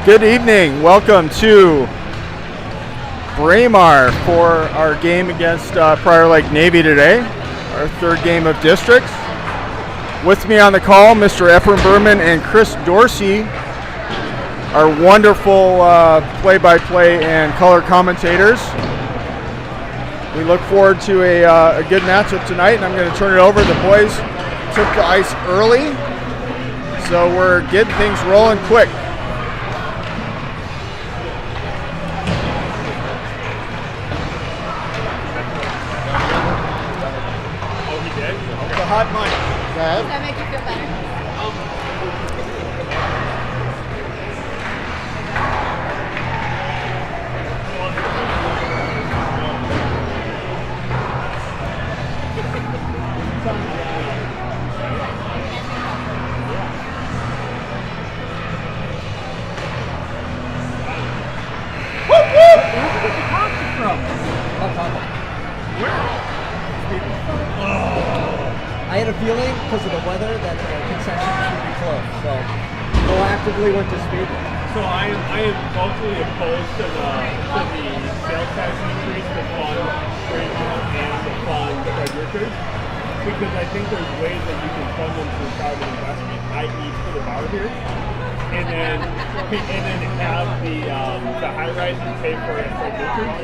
Good evening. Welcome to Braemar for our game against Prior Lake Navy today, our third game of districts. With me on the call, Mr. Ephraim Berman and Chris Dorsey, our wonderful play-by-play and color commentators. We look forward to a good matchup tonight, and I'm going to turn it over. The boys took the ice early, so we're getting things rolling quick. Hot mic. Does that make you feel better? Whoop whoop! Where's the concert from? Where? I had a feeling, because of the weather, that the concessions would be closed, so proactively went to speed. So I am totally opposed to the sales tax increase to fund Braemar and to fund Fred Richards, because I think there's ways that you can fund them through private investment, i.e. for the bar here, and then have the high rises pay for it at Fred Richards,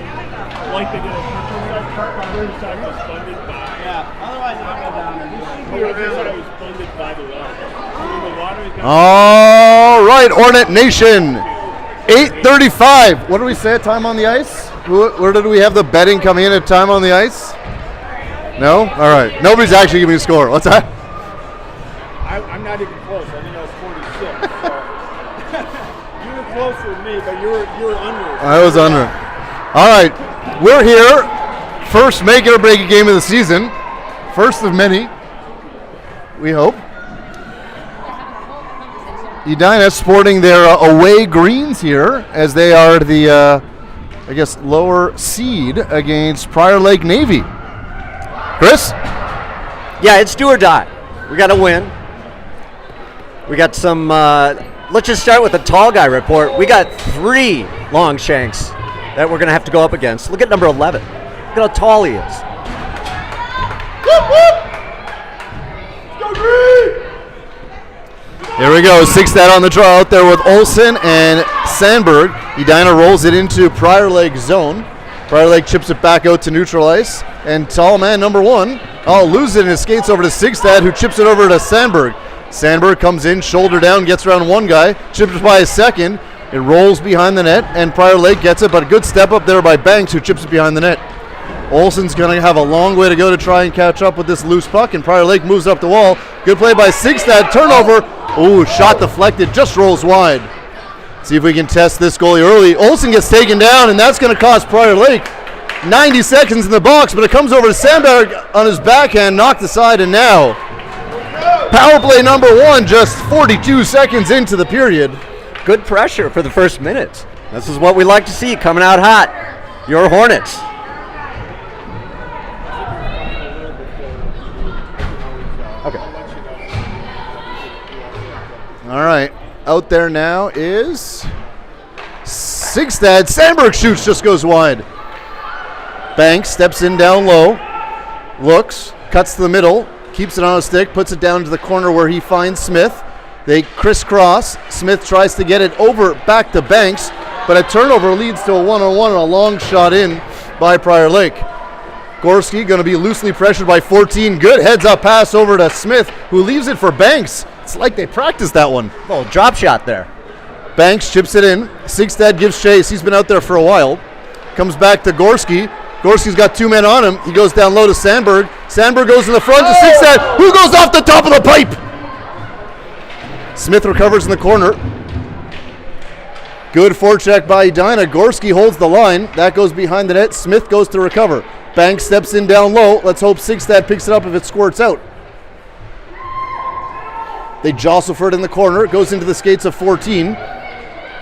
like they did at Churchill. Park Riverside was funded by. Otherwise, I'll go down and all right, Hornet Nation, 8:35. What did we say at time on the ice? Where did we have the betting coming in at time on the ice? No? All right. Nobody's actually giving me a score. What's that? I'm not even close. I think I was 46. So. You were closer than me, but you were under. I was under. All right. We're here. First make it or break it game of the season. First of many, we hope. Edina sporting their away greens here as they are the, lower seed against Prior Lake Navy. Chris? Yeah, it's do or die. We got to win. We got some, let's just start with the tall guy report. We got 3 long shanks that we're going to have to go up against. Look at number 11. Look at how tall he is. Whoop, whoop. Go green! Here we go. 6-stat on the draw out there with Olsen and Sandberg. Edina rolls it into Prior Lake zone. Prior Lake chips it back out to neutral ice. And tall man number 1, loses it and it skates over to 6-stat, who chips it over to Sandberg. Sandberg comes in, shoulder down, gets around one guy, chips by a second. It rolls behind the net, and Prior Lake gets it, but a good step up there by Banks, who chips it behind the net. Olsen's going to have a long way to go to try and catch up with this loose puck, and Prior Lake moves up the wall. Good play by 6-stat, turnover. Ooh, shot deflected, just rolls wide. See if we can test this goalie early. Olsen gets taken down, and that's going to cost Prior Lake 90 seconds in the box, but it comes over to Sandberg on his backhand, knocked aside, and now power play number 1, just 42 seconds into the period. Good pressure for the first minutes. This is what we like to see, coming out hot. Your Hornets. Okay. All right. Out there now is 6-stat. Sandberg shoots, just goes wide. Banks steps in down low, looks, cuts to the middle, keeps it on a stick, puts it down to the corner where he finds Smith. They crisscross. Smith tries to get it over back to Banks, but a turnover leads to a one-on-one and a long shot in by Prior Lake. Gorski going to be loosely pressured by 14. Good heads-up pass over to Smith, who leaves it for Banks. It's like they practiced that one. Oh, drop shot there. Banks chips it in. 6-stat gives chase. He's been out there for a while. Comes back to Gorski. Gorski's got 2 men on him. He goes down low to Sandberg. Sandberg goes in the front to 6-stat, who goes off the top of the pipe. Smith recovers in the corner. Good forecheck by Edina. Gorski holds the line. That goes behind the net. Smith goes to recover. Banks steps in down low. Let's hope 6-stat picks it up if it squirts out. They jostle for it in the corner. It goes into the skates of 14.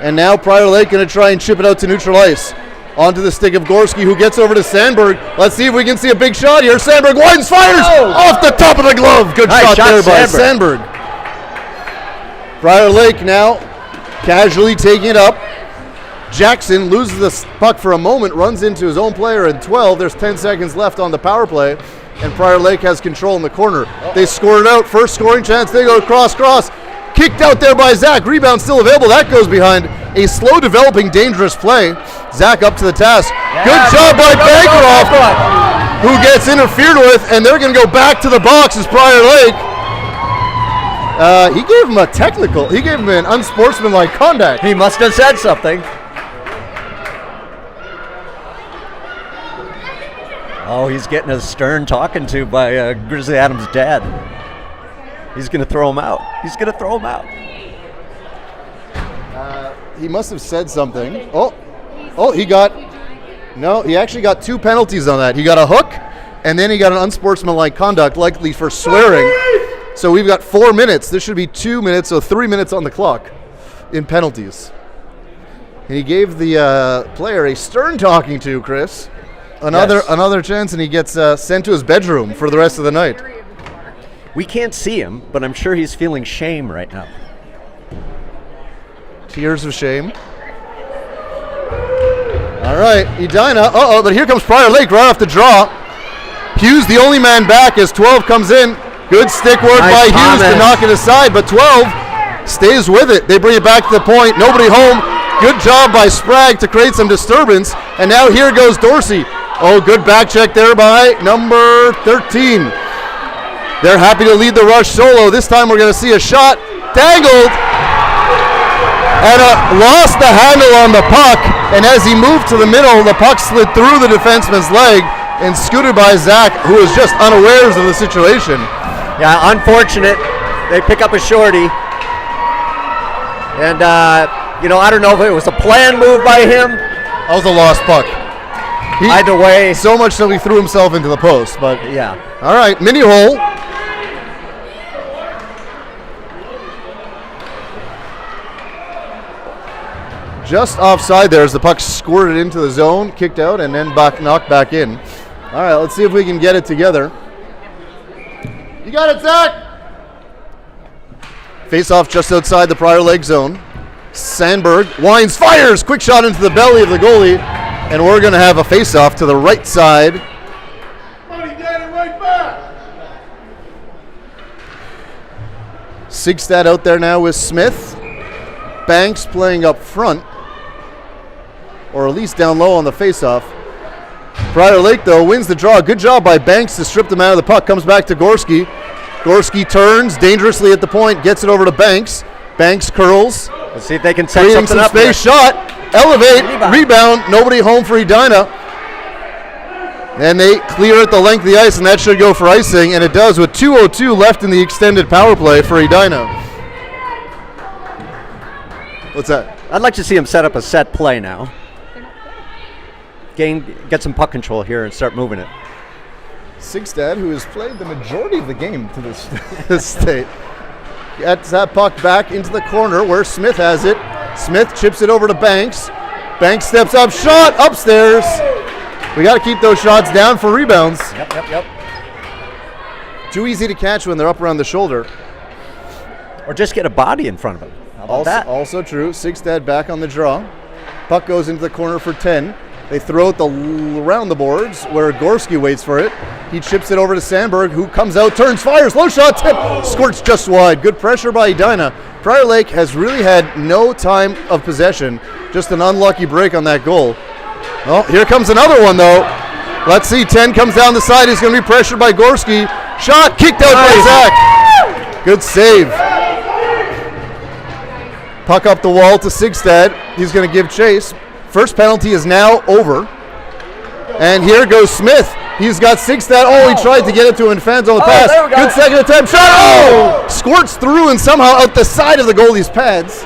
And now Prior Lake going to try and chip it out to neutral ice. Onto the stick of Gorski, who gets over to Sandberg. Let's see if we can see a big shot here. Sandberg widens, fires off the top of the glove. Good nice shot there by Sandberg. Prior Lake now casually taking it up. Jackson loses the puck for a moment, runs into his own player in 12. There's 10 seconds left on the power play, and Prior Lake has control in the corner. They score it out. First scoring chance. They go cross. Kicked out there by Zach. Rebound still available. That goes behind a slow developing dangerous play. Zach up to the task. Good job by Bancroft, who gets interfered with, and they're going to go back to the box as Prior Lake. He gave him a technical. He gave him an unsportsmanlike conduct. He must have said something. Oh, he's getting a stern talking to by Grizzly Adams' dad. He's going to throw him out. He must have said something. He actually got 2 penalties on that. He got a hook, and then he got an unsportsmanlike conduct, likely for swearing. So we've got 4 minutes. This should be 2 minutes, so 3 minutes on the clock in penalties. And he gave the player a stern talking to, Chris. Another chance, and he gets sent to his bedroom for the rest of the night. We can't see him, but I'm sure he's feeling shame right now. Tears of shame. All right, Edina. But here comes Prior Lake right off the draw. Hughes, the only man back as 12 comes in. Good stick work by Hughes to knock it aside, but 12 stays with it. They bring it back to the point. Nobody home. Good job by Sprague to create some disturbance. And now here goes Dorsey. Oh, good back check there by number 13. They're happy to lead the rush solo. This time we're going to see a shot. Dangled. And lost the handle on the puck. And as he moved to the middle, the puck slid through the defenseman's leg and scooted by Zach, who was just unawares of the situation. Yeah, unfortunate. They pick up a shorty. And, I don't know if it was a planned move by him. That was a lost puck. Either way. So much so he threw himself into the post, but yeah. All right, mini hole. Just offside there as the puck squirted into the zone, kicked out, and then knocked back in. All right, let's see if we can get it together. You got it, Zach! Face off just outside the Prior Lake zone. Sandberg winds, fires, quick shot into the belly of the goalie, and we're going to have a face-off to the right side. Right back. Sigstad out there now with Smith. Banks playing up front, or at least down low on the face-off. Prior Lake, though, wins the draw. Good job by Banks to strip them out of the puck. Comes back to Gorski. Gorski turns dangerously at the point, gets it over to Banks. Banks curls. Let's see if they can set something some up space. here. Shot. Elevate. Rebound. Nobody home for Edina. And they clear at the length of the ice, and that should go for icing, and it does with 2:02 left in the extended power play for Edina. What's that? I'd like to see him set up a set play now. Get some puck control here and start moving it. Sigstad, who has played the majority of the game to this state, gets that puck back into the corner where Smith has it. Smith chips it over to Banks. Banks steps up, shot upstairs. We got to keep those shots down for rebounds. Yep. Too easy to catch when they're up around the shoulder. Or just get a body in front of him. How about that? Also true. Sigstad back on the draw. Puck goes into the corner for 10. They throw it around the boards where Gorski waits for it. He chips it over to Sandberg, who comes out, turns, fires, low shot, tip, squirts just wide. Good pressure by Edina. Prior Lake has really had no time of possession. Just an unlucky break on that goal. Well, here comes another one, though. Let's see, 10 comes down the side. He's going to be pressured by Gorski. Shot, kicked out by Zach. Good save. Puck up the wall to Sigstad. He's going to give chase. First penalty is now over. And here goes Smith. He's got Sigstad. Oh, he tried to get it to Infante on the pass. Good second attempt. Shot. Oh! Squirts through and somehow out the side of the goalie's pads.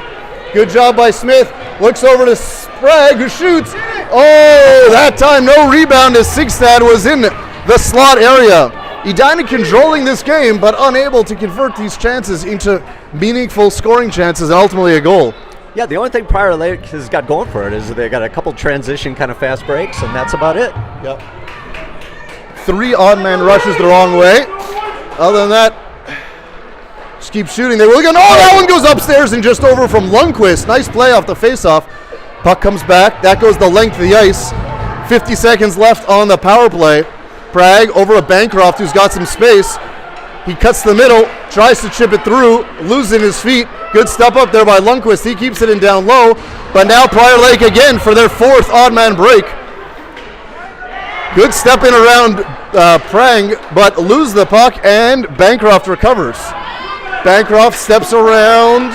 Good job by Smith. Looks over to Sprague, who shoots. Oh, that time no rebound as Sigstad was in the slot area. Edina controlling this game, but unable to convert these chances into meaningful scoring chances and ultimately a goal. Yeah, the only thing Prior Lake has got going for it is they got a couple transition kind of fast breaks, and that's about it. Yep. 3 odd man rushes the wrong way. Other than that, Just keep shooting. They will go. Oh, that one goes upstairs and just over from Lundqvist. Nice play off the faceoff. Puck comes back. That goes the length of the ice. 50 seconds left on the power play. Prague over at Bancroft, who's got some space. He cuts the middle, tries to chip it through, losing his feet. Good step up there by Lundqvist. He keeps it in down low. But now Prior Lake again for their fourth odd man break. Good step in around Prang, but lose the puck, and Bancroft recovers. Bancroft steps around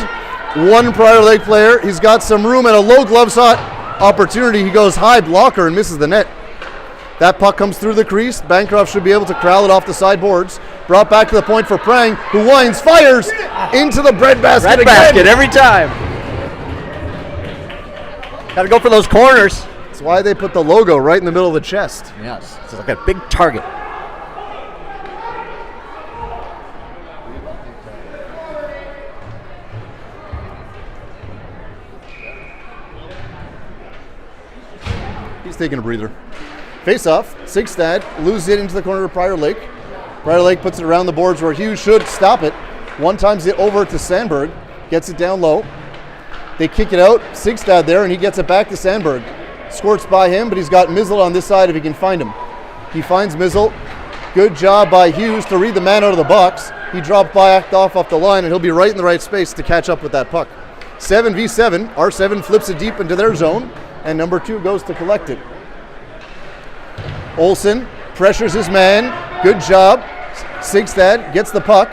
one Prior Lake player. He's got some room and a low glove shot opportunity. He goes high blocker and misses the net. That puck comes through the crease. Bancroft should be able to corral it off the sideboards. Brought back to the point for Prang, who winds, fires into the breadbasket again. Breadbasket every time. Got to go for those corners. That's why they put the logo right in the middle of the chest. Yes, it's like a big target. He's taking a breather. Face off, Sigstad loses it into the corner of Prior Lake. Prior Lake puts it around the boards where Hughes should stop it. One times it over to Sandberg, gets it down low. They kick it out, Sigstad there, and he gets it back to Sandberg. Squirts by him, but he's got Mizzle on this side if he can find him. He finds Mizzle. Good job by Hughes to read the man out of the box. He dropped back off the line, and he'll be right in the right space to catch up with that puck. 7v7, R7 flips it deep into their zone, and number 2 goes to collect it. Olsen pressures his man. Good job. Sigstad gets the puck.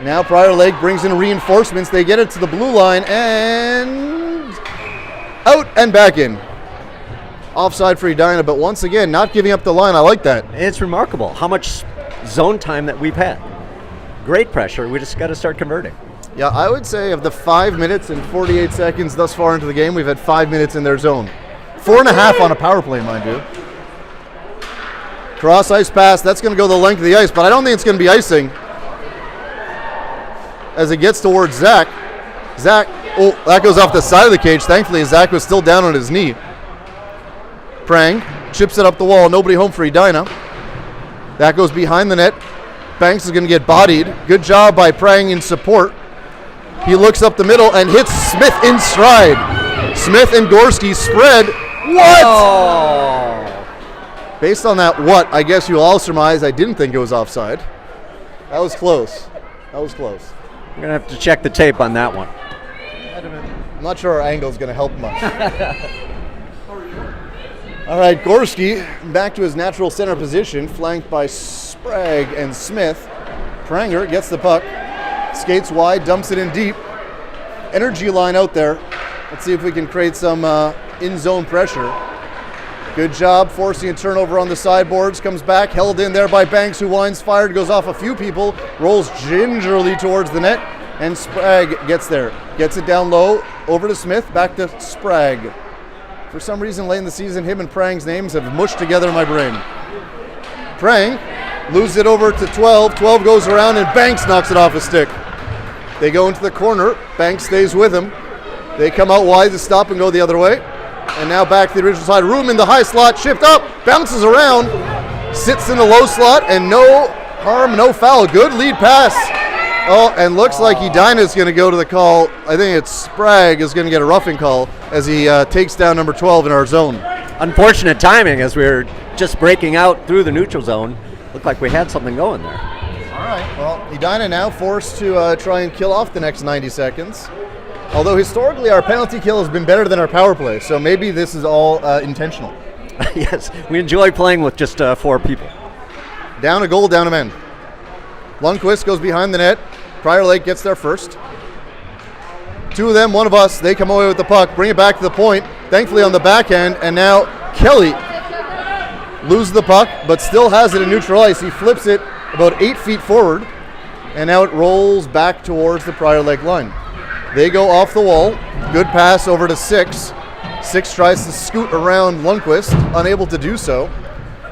Now Prior Lake brings in reinforcements. They get it to the blue line and out and back in. Offside for Edina, but once again, not giving up the line. I like that. It's remarkable how much zone time that we've had. Great pressure. We just got to start converting. Yeah, I would say of the 5 minutes and 48 seconds thus far into the game, we've had 5 minutes in their zone. 4.5 on a power play, mind you. Cross ice pass, that's going to go the length of the ice, but I don't think it's going to be icing. As it gets towards Zach. Zach, oh, that goes off the side of the cage. Thankfully, Zach was still down on his knee. Prang chips it up the wall. Nobody home for Edina. That goes behind the net. Banks is going to get bodied. Good job by Prang in support. He looks up the middle and hits Smith in stride. Smith and Gorski spread. What? Oh. Based on that, I guess you'll all surmise I didn't think it was offside. That was close. That was close. We're going to have to check the tape on that one. I'm not sure our angle is going to help much. All right, Gorski back to his natural center position, flanked by Sprague and Smith. Pranger gets the puck, skates wide, dumps it in deep. Energy line out there. Let's see if we can create some in-zone pressure. Good job forcing a turnover on the sideboards. Comes back, held in there by Banks, who winds, fired, goes off a few people, rolls gingerly towards the net, and Sprague gets there. Gets it down low, over to Smith, back to Sprague. For some reason late in the season, him and Prang's names have mushed together in my brain. Prang loses it over to 12. 12 goes around, and Banks knocks it off his stick. They go into the corner. Banks stays with him. They come out wide to stop and go the other way. And now back to the original side. Room in the high slot. Shift up. Bounces around. Sits in the low slot. And no harm, no foul. Good lead pass. Oh, and looks like Edina is going to go to the call. I think it's Sprague is going to get a roughing call as he takes down number 12 in our zone. Unfortunate timing as we were just breaking out through the neutral zone. Looked like we had something going there. All right. Well, Edina now forced to try and kill off the next 90 seconds. Although historically our penalty kill has been better than our power play, so maybe this is all intentional. Yes, we enjoy playing with just 4 people. Down a goal, down a man. Lundqvist goes behind the net. Prior Lake gets there first. 2 of them, 1 of us. They come away with the puck, bring it back to the point. Thankfully on the back end, and now Kelly loses the puck, but still has it in neutral ice. He flips it about 8 feet forward, and now it rolls back towards the Prior Lake line. They go off the wall. Good pass over to 6. 6 tries to scoot around Lundqvist, unable to do so.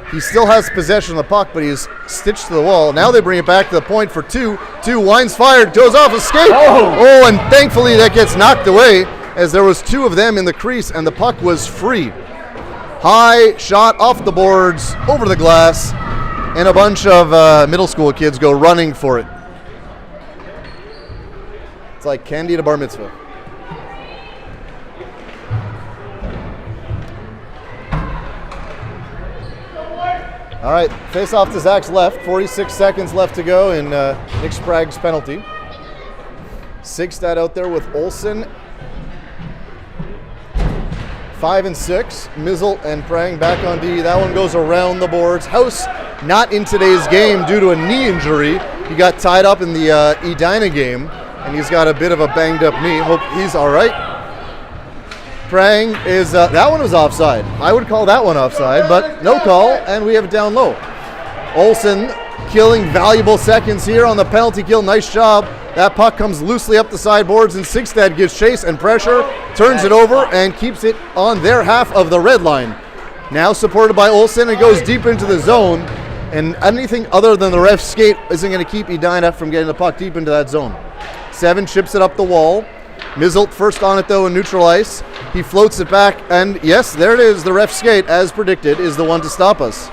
He still has possession of the puck, but he's stitched to the wall. Now they bring it back to the point for 2. 2 winds fired, goes off a skate. Oh, and thankfully that gets knocked away as there was 2 of them in the crease and the puck was free. High shot off the boards, over the glass, and a bunch of middle school kids go running for it. It's like candy to bar mitzvah. All right, face off to Zach's left. 46 seconds left to go in Nick Sprague's penalty. Sigstad out there with Olsen. 5 and 6. Mizzle and Prang back on D. That one goes around the boards. House not in today's game due to a knee injury. He got tied up in the Edina game, and he's got a bit of a banged up knee. Hope he's all right. Prang is, that one was offside. I would call that one offside, but no call, and we have it down low. Olsen killing valuable seconds here on the penalty kill. Nice job. That puck comes loosely up the sideboards, and Sigstad gives chase and pressure, turns it over, and keeps it on their half of the red line. Now supported by Olsen, it goes deep into the zone, and anything other than the ref's skate isn't going to keep Edina from getting the puck deep into that zone. 7 chips it up the wall. Mizzle first on it though in neutral ice. He floats it back, and yes, there it is. The ref's skate, as predicted, is the one to stop us.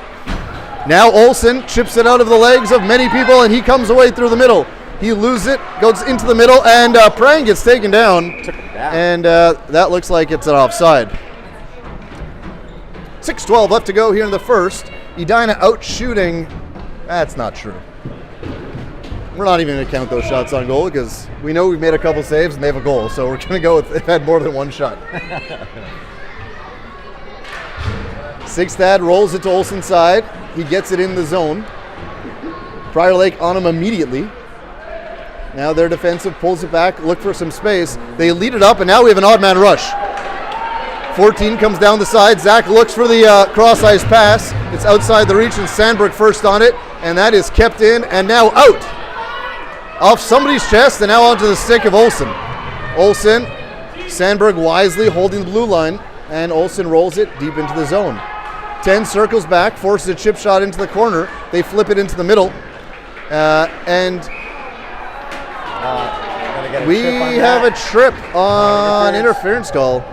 Now Olsen chips it out of the legs of many people, and he comes away through the middle. He loses it, goes into the middle, and Prang gets taken down. And that looks like it's an offside. 6:12 left to go here in the first. Edina out shooting. That's not true. We're not even going to count those shots on goal because we know we've made a couple saves and they have a goal. So we're going to go with they've had more than one shot. Sigstad rolls it to Olsen's side. He gets it in the zone. Prior Lake on him immediately. Now their defensive pulls it back, look for some space. They lead it up, and now we have an odd man rush. 14 comes down the side. Zach looks for the cross-ice pass. It's outside the reach, and Sandberg first on it, and that is kept in, and now out. Off somebody's chest, and now onto the stick of Olsen. Olsen, Sandberg wisely holding the blue line, and Olsen rolls it deep into the zone. 10 circles back, forces a chip shot into the corner. They flip it into the middle, and we have a trip on interference call.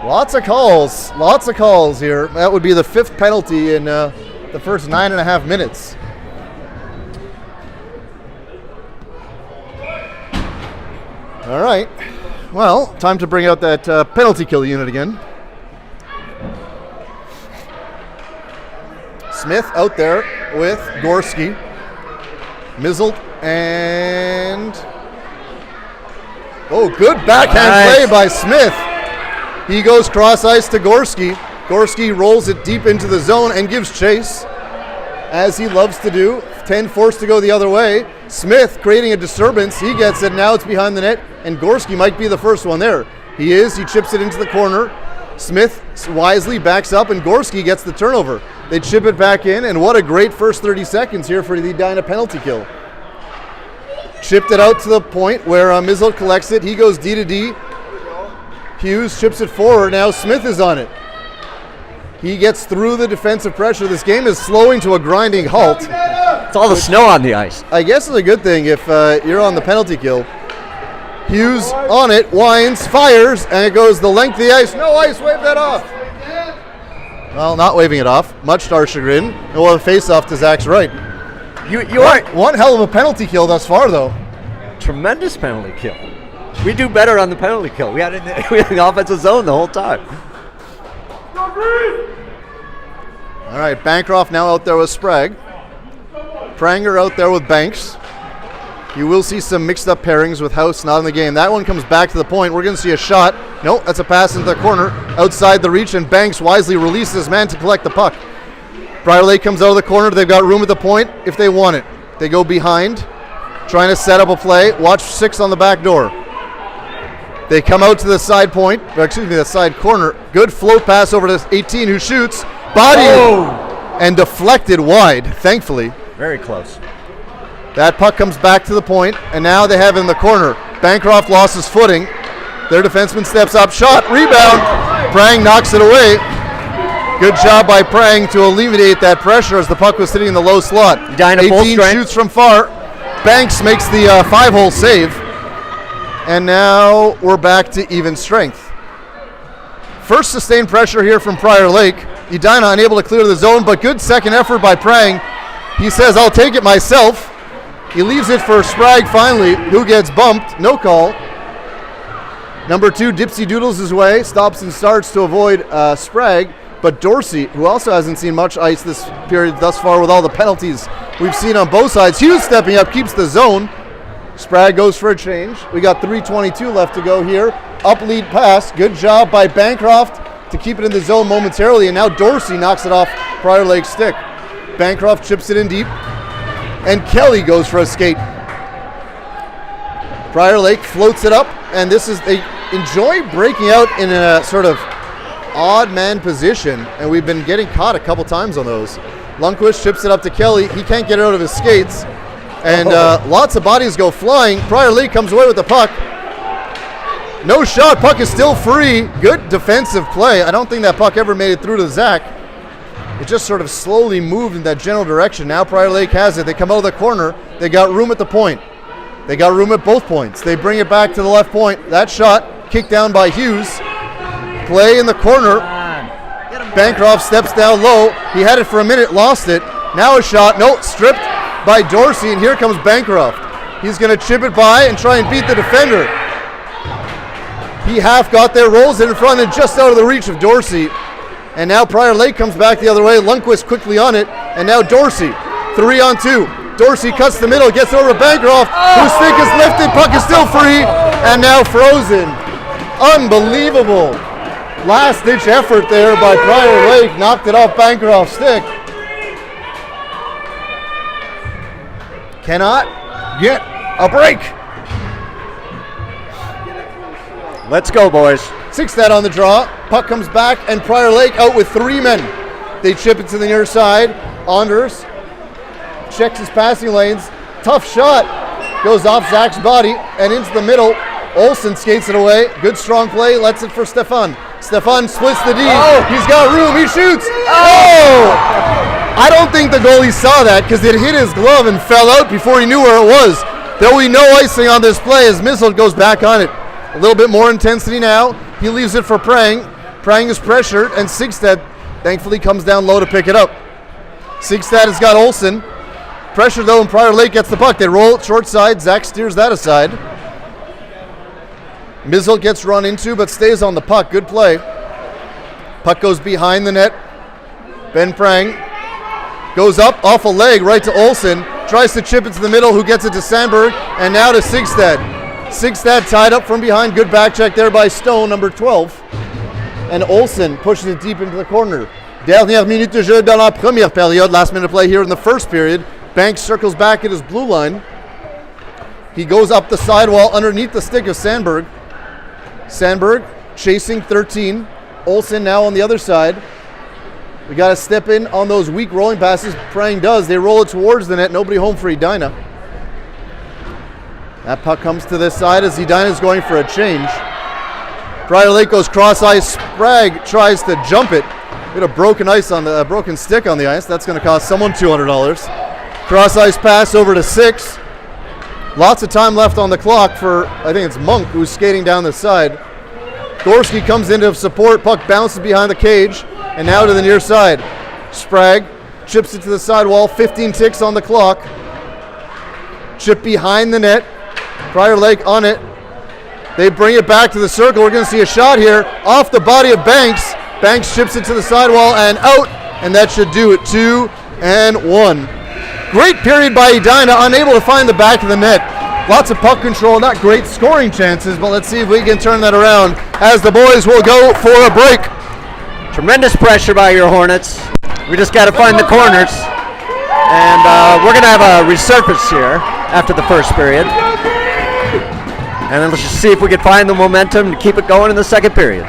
Lots of calls here. That would be the 5th penalty in the first 9.5 minutes. All right, well, time to bring out that penalty kill unit again. Smith out there with Gorski. Mizzled and... Oh, good backhand play by Smith. He goes cross ice to Gorski. Gorski rolls it deep into the zone and gives chase, as he loves to do. 10 forced to go the other way. Smith creating a disturbance. He gets it. Now it's behind the net, and Gorski might be the first one there. He is. He chips it into the corner. Smith wisely backs up, and Gorski gets the turnover. They chip it back in, and what a great first 30 seconds here for the Edina penalty kill. Chipped it out to the point where Mizzle collects it. He goes D to D. Hughes chips it forward. Now Smith is on it. He gets through the defensive pressure. This game is slowing to a grinding halt. It's all the snow on the ice. I guess it's a good thing if you're on the penalty kill. Hughes on it, winds, fires, and it goes the length of the ice. No ice, wave that off. Well, not waving it off, much to our chagrin. And we'll have a face-off to Zach's right. You are One hell of a penalty kill thus far, though. tremendous penalty kill. We do better on the penalty kill. We had in the offensive zone the whole time. All right, Bancroft now out there with Sprague. Pranger out there with Banks. You will see some mixed-up pairings with House not in the game. That one comes back to the point. We're going to see a shot. Nope, that's a pass into the corner, outside the reach, and Banks wisely releases his man to collect the puck. Prior Lake comes out of the corner. They've got room at the point if they want it. They go behind, trying to set up a play. Watch 6 on the back door. They come out to the side point, the side corner. Good float pass over to 18, who shoots. Body and deflected wide, thankfully. Very close. That puck comes back to the point, and now they have it in the corner. Bancroft lost his footing. Their defenseman steps up, shot, rebound. Prang knocks it away. Good job by Prang to alleviate that pressure as the puck was sitting in the low slot. 18 shoots from far. Banks makes the 5-hole save. And now we're back to even strength. First sustained pressure here from Prior Lake. Edina unable to clear the zone, but good second effort by Prang. He says, I'll take it myself. He leaves it for Sprague finally, who gets bumped. No call. Number 2, Dipsy Doodles his way, stops and starts to avoid Sprague. But Dorsey, who also hasn't seen much ice this period thus far with all the penalties we've seen on both sides. Hughes stepping up, keeps the zone. Sprague goes for a change. We got 3:22 left to go here. Up lead pass. Good job by Bancroft to keep it in the zone momentarily. And now Dorsey knocks it off Prior Lake's stick. Bancroft chips it in deep. And Kelly goes for a skate. Prior Lake floats it up. And this is, they enjoy breaking out in a sort of odd man position. And we've been getting caught a couple times on those. Lundqvist chips it up to Kelly. He can't get it out of his skates. And lots of bodies go flying. Prior Lake comes away with the puck. No shot. Puck is still free. Good defensive play. I don't think that puck ever made it through to Zach. It just sort of slowly moved in that general direction. Now Prior Lake has it. They come out of the corner. They got room at the point. They got room at both points. They bring it back to the left point. That shot kicked down by Hughes. Play in the corner. Bancroft steps down low. He had it for a minute, lost it. Now a shot. No, stripped by Dorsey, and here comes Bancroft. He's going to chip it by and try and beat the defender. He half got there, rolls it in front and just out of the reach of Dorsey. And now Prior Lake comes back the other way. Lundqvist quickly on it, and now Dorsey, 3-on-2. Dorsey cuts the middle, gets over Bancroft, whose stick is lifted, puck is still free, and now frozen. Unbelievable. Last-ditch effort there by Prior Lake, knocked it off Bancroft's stick. Cannot get a break. Let's go, boys. 6 on the draw. Puck comes back, and Prior Lake out with 3 men. They chip it to the near side. Anders checks his passing lanes. Tough shot. Goes off Zach's body and into the middle. Olsen skates it away. Good strong play. Lets it for Stefan. Stefan splits the D. Oh. He's got room. He shoots. Oh! I don't think the goalie saw that because it hit his glove and fell out before he knew where it was. There'll be no icing on this play as Missile goes back on it. A little bit more intensity now. He leaves it for Prang. Prang is pressured, and Sigstad thankfully comes down low to pick it up. Sigstad has got Olsen. Pressure though, and Prior Lake gets the puck. They roll it short side. Zach steers that aside. Missile gets run into, but stays on the puck. Good play. Puck goes behind the net. Ben Prang goes up off a leg right to Olsen. Tries to chip it to the middle, who gets it to Sandberg, and now to Sigstad. Sigstad tied up from behind. Good back check there by Stone, number 12. And Olsen pushes it deep into the corner. Dernière minute de jeu dans la première période. Last minute play here in the first period. Banks circles back at his blue line. He goes up the sidewall underneath the stick of Sandberg. Sandberg chasing 13. Olsen now on the other side. We got to step in on those weak rolling passes. Prang does. They roll it towards the net. Nobody home for Edina. That puck comes to this side as Edina is going for a change. Prior Lake goes cross ice. Sprague tries to jump it. Bit of broken ice on the broken stick on the ice. That's going to cost someone $200. Cross ice pass over to 6. Lots of time left on the clock for, I think it's Monk, who's skating down the side. Gorski comes into support. Puck bounces behind the cage. And now to the near side. Sprague chips it to the sidewall. 15 ticks on the clock. Chip behind the net. Prior Lake on it. They bring it back to the circle. We're going to see a shot here off the body of Banks. Banks chips it to the sidewall and out. And that should do it. 2-1. Great period by Edina, unable to find the back of the net. Lots of puck control, not great scoring chances, but let's see if we can turn that around as the boys will go for a break. Tremendous pressure by your Hornets. We just got to find the corners. And we're going to have a resurface here after the first period. And then let's just see if we can find the momentum to keep it going in the second period.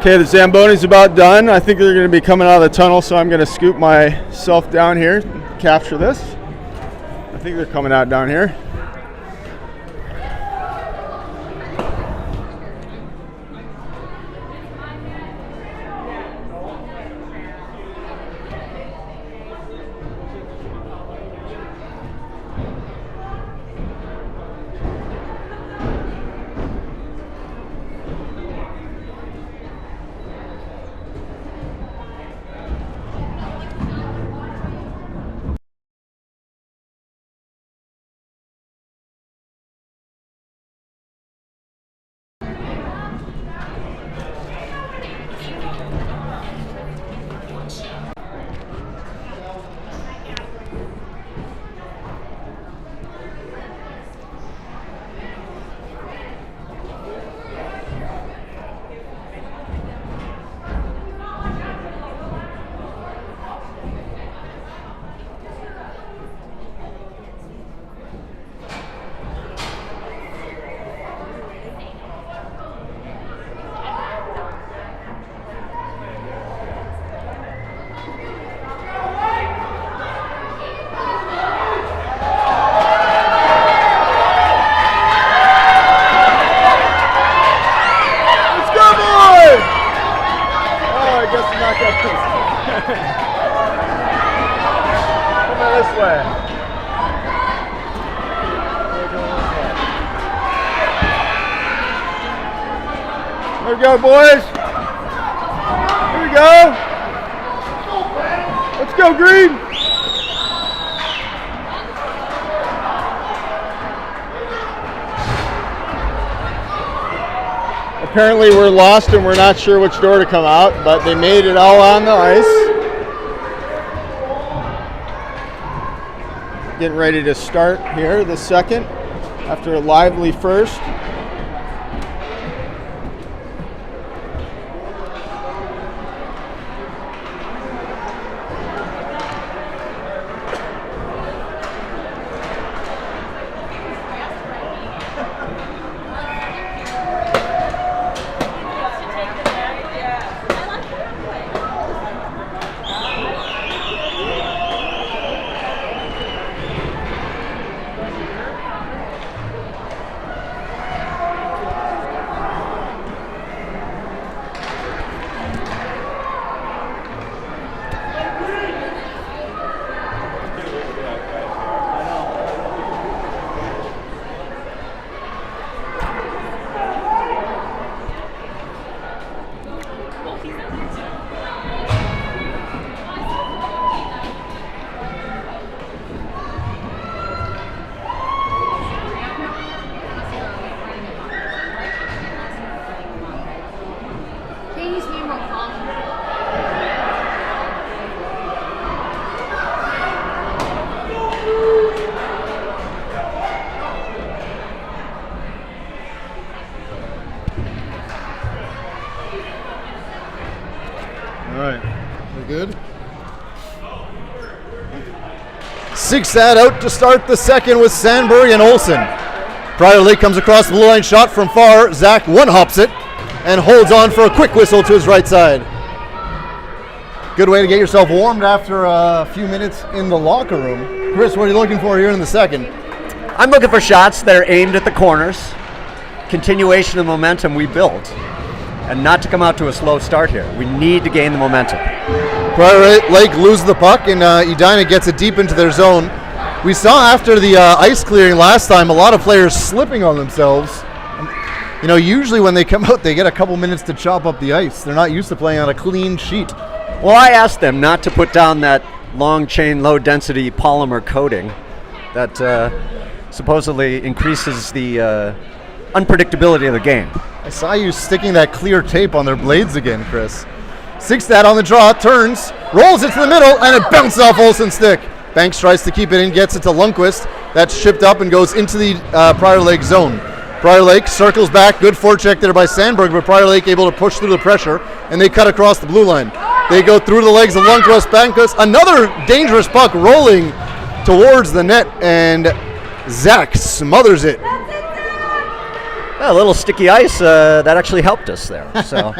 Okay, the Zamboni's about done. I think they're going to be coming out of the tunnel, so I'm going to scoop myself down here, capture this. I think they're coming out down here. There we go, boys. Here we go. Let's go, Green. Apparently we're lost and we're not sure which door to come out, but they made it all on the ice. Getting ready to start here, the second, after a lively first. Good. 6 out to start the second with Sandberg and Olsen. Prior Lake comes across the blue line shot from far. Zach one-hops it and holds on for a quick whistle to his right side. Good way to get yourself warmed after a few minutes in the locker room. Chris, what are you looking for here in the second? I'm looking for shots that are aimed at the corners. Continuation of momentum we built. And not to come out to a slow start here. We need to gain the momentum. Prior Lake loses the puck, and Edina gets it deep into their zone. We saw after the ice clearing last time a lot of players slipping on themselves. You know, usually when they come out, they get a couple minutes to chop up the ice. They're not used to playing on a clean sheet. Well, I asked them not to put down that long chain, low density polymer coating that supposedly increases the unpredictability of the game. I saw you sticking that clear tape on their blades again, Chris. 6 on the draw, turns, rolls it to the middle, and it bounces off Olsen's stick. Banks tries to keep it in, gets it to Lundqvist. That's shipped up and goes into the Prior Lake zone. Prior Lake circles back, good forecheck there by Sandberg, but Prior Lake able to push through the pressure, and they cut across the blue line. They go through the legs of Lundqvist, Bankus, another dangerous puck rolling towards the net, and Zach smothers it. A little sticky ice, that actually helped us there. So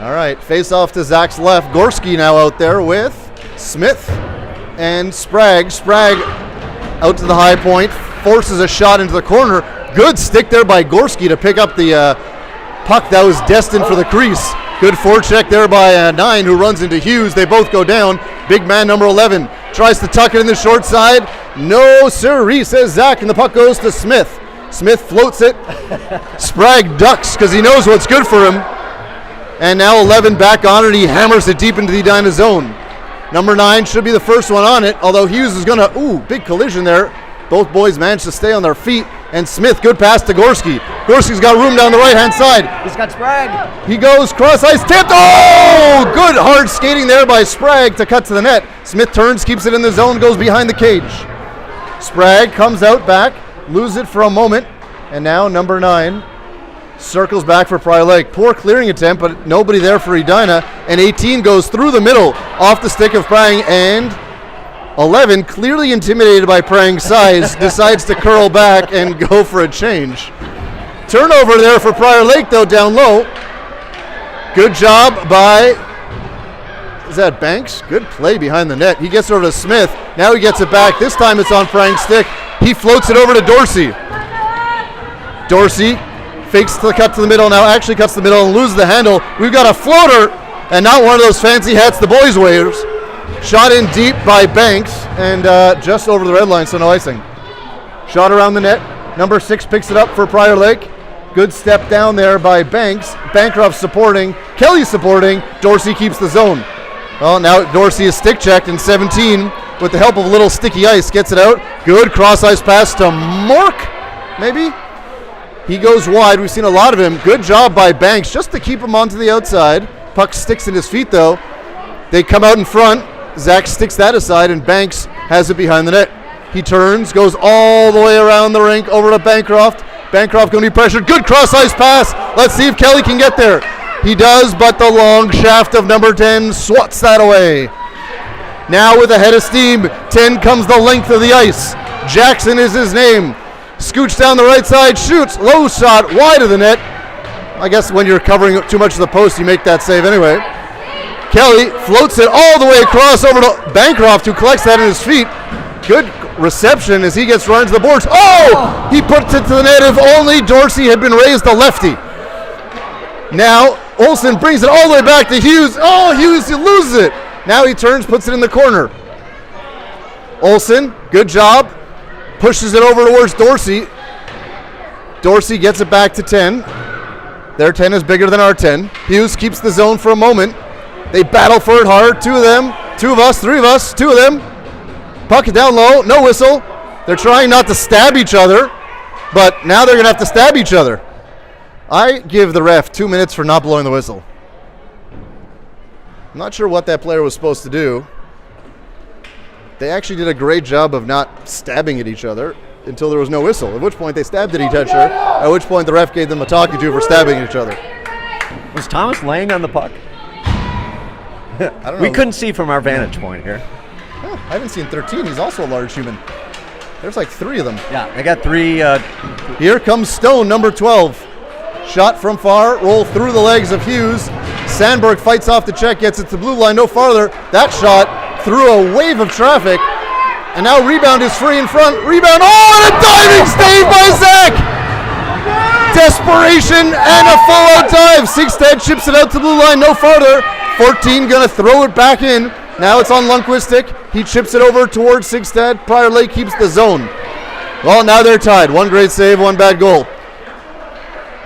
All right, face off to Zach's left. Gorski now out there with Smith and Sprague. Sprague out to the high point, forces a shot into the corner. Good stick there by Gorski to pick up the puck that was destined for the crease. Good forecheck there by 9, who runs into Hughes. They both go down. Big man number 11 tries to tuck it in the short side. No sirree, says Zach, and the puck goes to Smith. Smith floats it. Sprague ducks because he knows what's good for him. And now 11 back on it. He hammers it deep into the Edina zone. Number 9 should be the first one on it, although Hughes is going to, big collision there. Both boys managed to stay on their feet. And Smith, good pass to Gorski. Gorski's got room down the right-hand side. He's got Sprague. He goes cross ice, tipped. Oh, good hard skating there by Sprague to cut to the net. Smith turns, keeps it in the zone, goes behind the cage. Sprague comes out back, loses it for a moment, and now number 9 circles back for Prior Lake. Poor clearing attempt, but nobody there for Edina. And 18 goes through the middle, off the stick of Prang, and 11, clearly intimidated by Prang's size, decides to curl back and go for a change. Turnover there for Prior Lake, though, down low. Good job by, is that Banks? Good play behind the net. He gets over to Smith. Now he gets it back. This time it's on Prang's stick. He floats it over to Dorsey. Dorsey fakes the cut to the middle, now actually cuts the middle and loses the handle. We've got a floater, and not one of those fancy hats the boys wears. Shot in deep by Banks, and just over the red line, so no icing. Shot around the net. Number 6 picks it up for Prior Lake. Good step down there by Banks. Bancroft supporting. Kelly supporting. Dorsey keeps the zone. Well, now Dorsey is stick checked, and 17, with the help of a little sticky ice, gets it out. Good cross ice pass to Mork, maybe? He goes wide. We've seen a lot of him. Good job by Banks just to keep him onto the outside. Puck sticks in his feet, though. They come out in front. Zach sticks that aside, and Banks has it behind the net. He turns, goes all the way around the rink over to Bancroft. Bancroft going to be pressured. Good cross ice pass. Let's see if Kelly can get there. He does, but the long shaft of number 10 swats that away. Now with a head of steam, 10 comes the length of the ice. Jackson is his name. Scooch down the right side, shoots, low shot, wide of the net. I guess when you're covering too much of the post, you make that save anyway. Kelly floats it all the way across over to Bancroft, who collects that in his feet. Good reception as he gets run to the boards. Oh! He puts it to the net. If only Dorsey had been raised a lefty. Now, Olsen brings it all the way back to Hughes. Oh, Hughes, he loses it. Now he turns, puts it in the corner. Olsen, good job. Pushes it over towards Dorsey. Dorsey gets it back to 10. Their 10 is bigger than our 10. Hughes keeps the zone for a moment. They battle for it hard. 2 of them, 2 of us, 3 of us, 2 of them. Puck it down low, no whistle. They're trying not to stab each other, but now they're going to have to stab each other. I give the ref 2 minutes for not blowing the whistle. I'm not sure what that player was supposed to do. They actually did a great job of not stabbing at each other until there was no whistle, at which point they stabbed at each other, at which point the ref gave them a talking to for stabbing at each other. Was Thomas laying on the puck? I don't know. We couldn't see from our vantage point here. Huh, I haven't seen 13. He's also a large human. There's like 3 of them. Yeah, they got 3. Here comes Stone, number 12. Shot from far, roll through the legs of Hughes. Sandberg fights off the check, gets it to the blue line, no farther. That shot through a wave of traffic. And now rebound is free in front. Rebound, and a diving save by Zach! Desperation and a full-out dive. Sixstead chips it out to the blue line, no farther. 14 gonna throw it back in. Now it's on Lundqvist's stick. He chips it over towards Sixstead. Prior Lake keeps the zone. Well, now they're tied. 1 great save, 1 bad goal.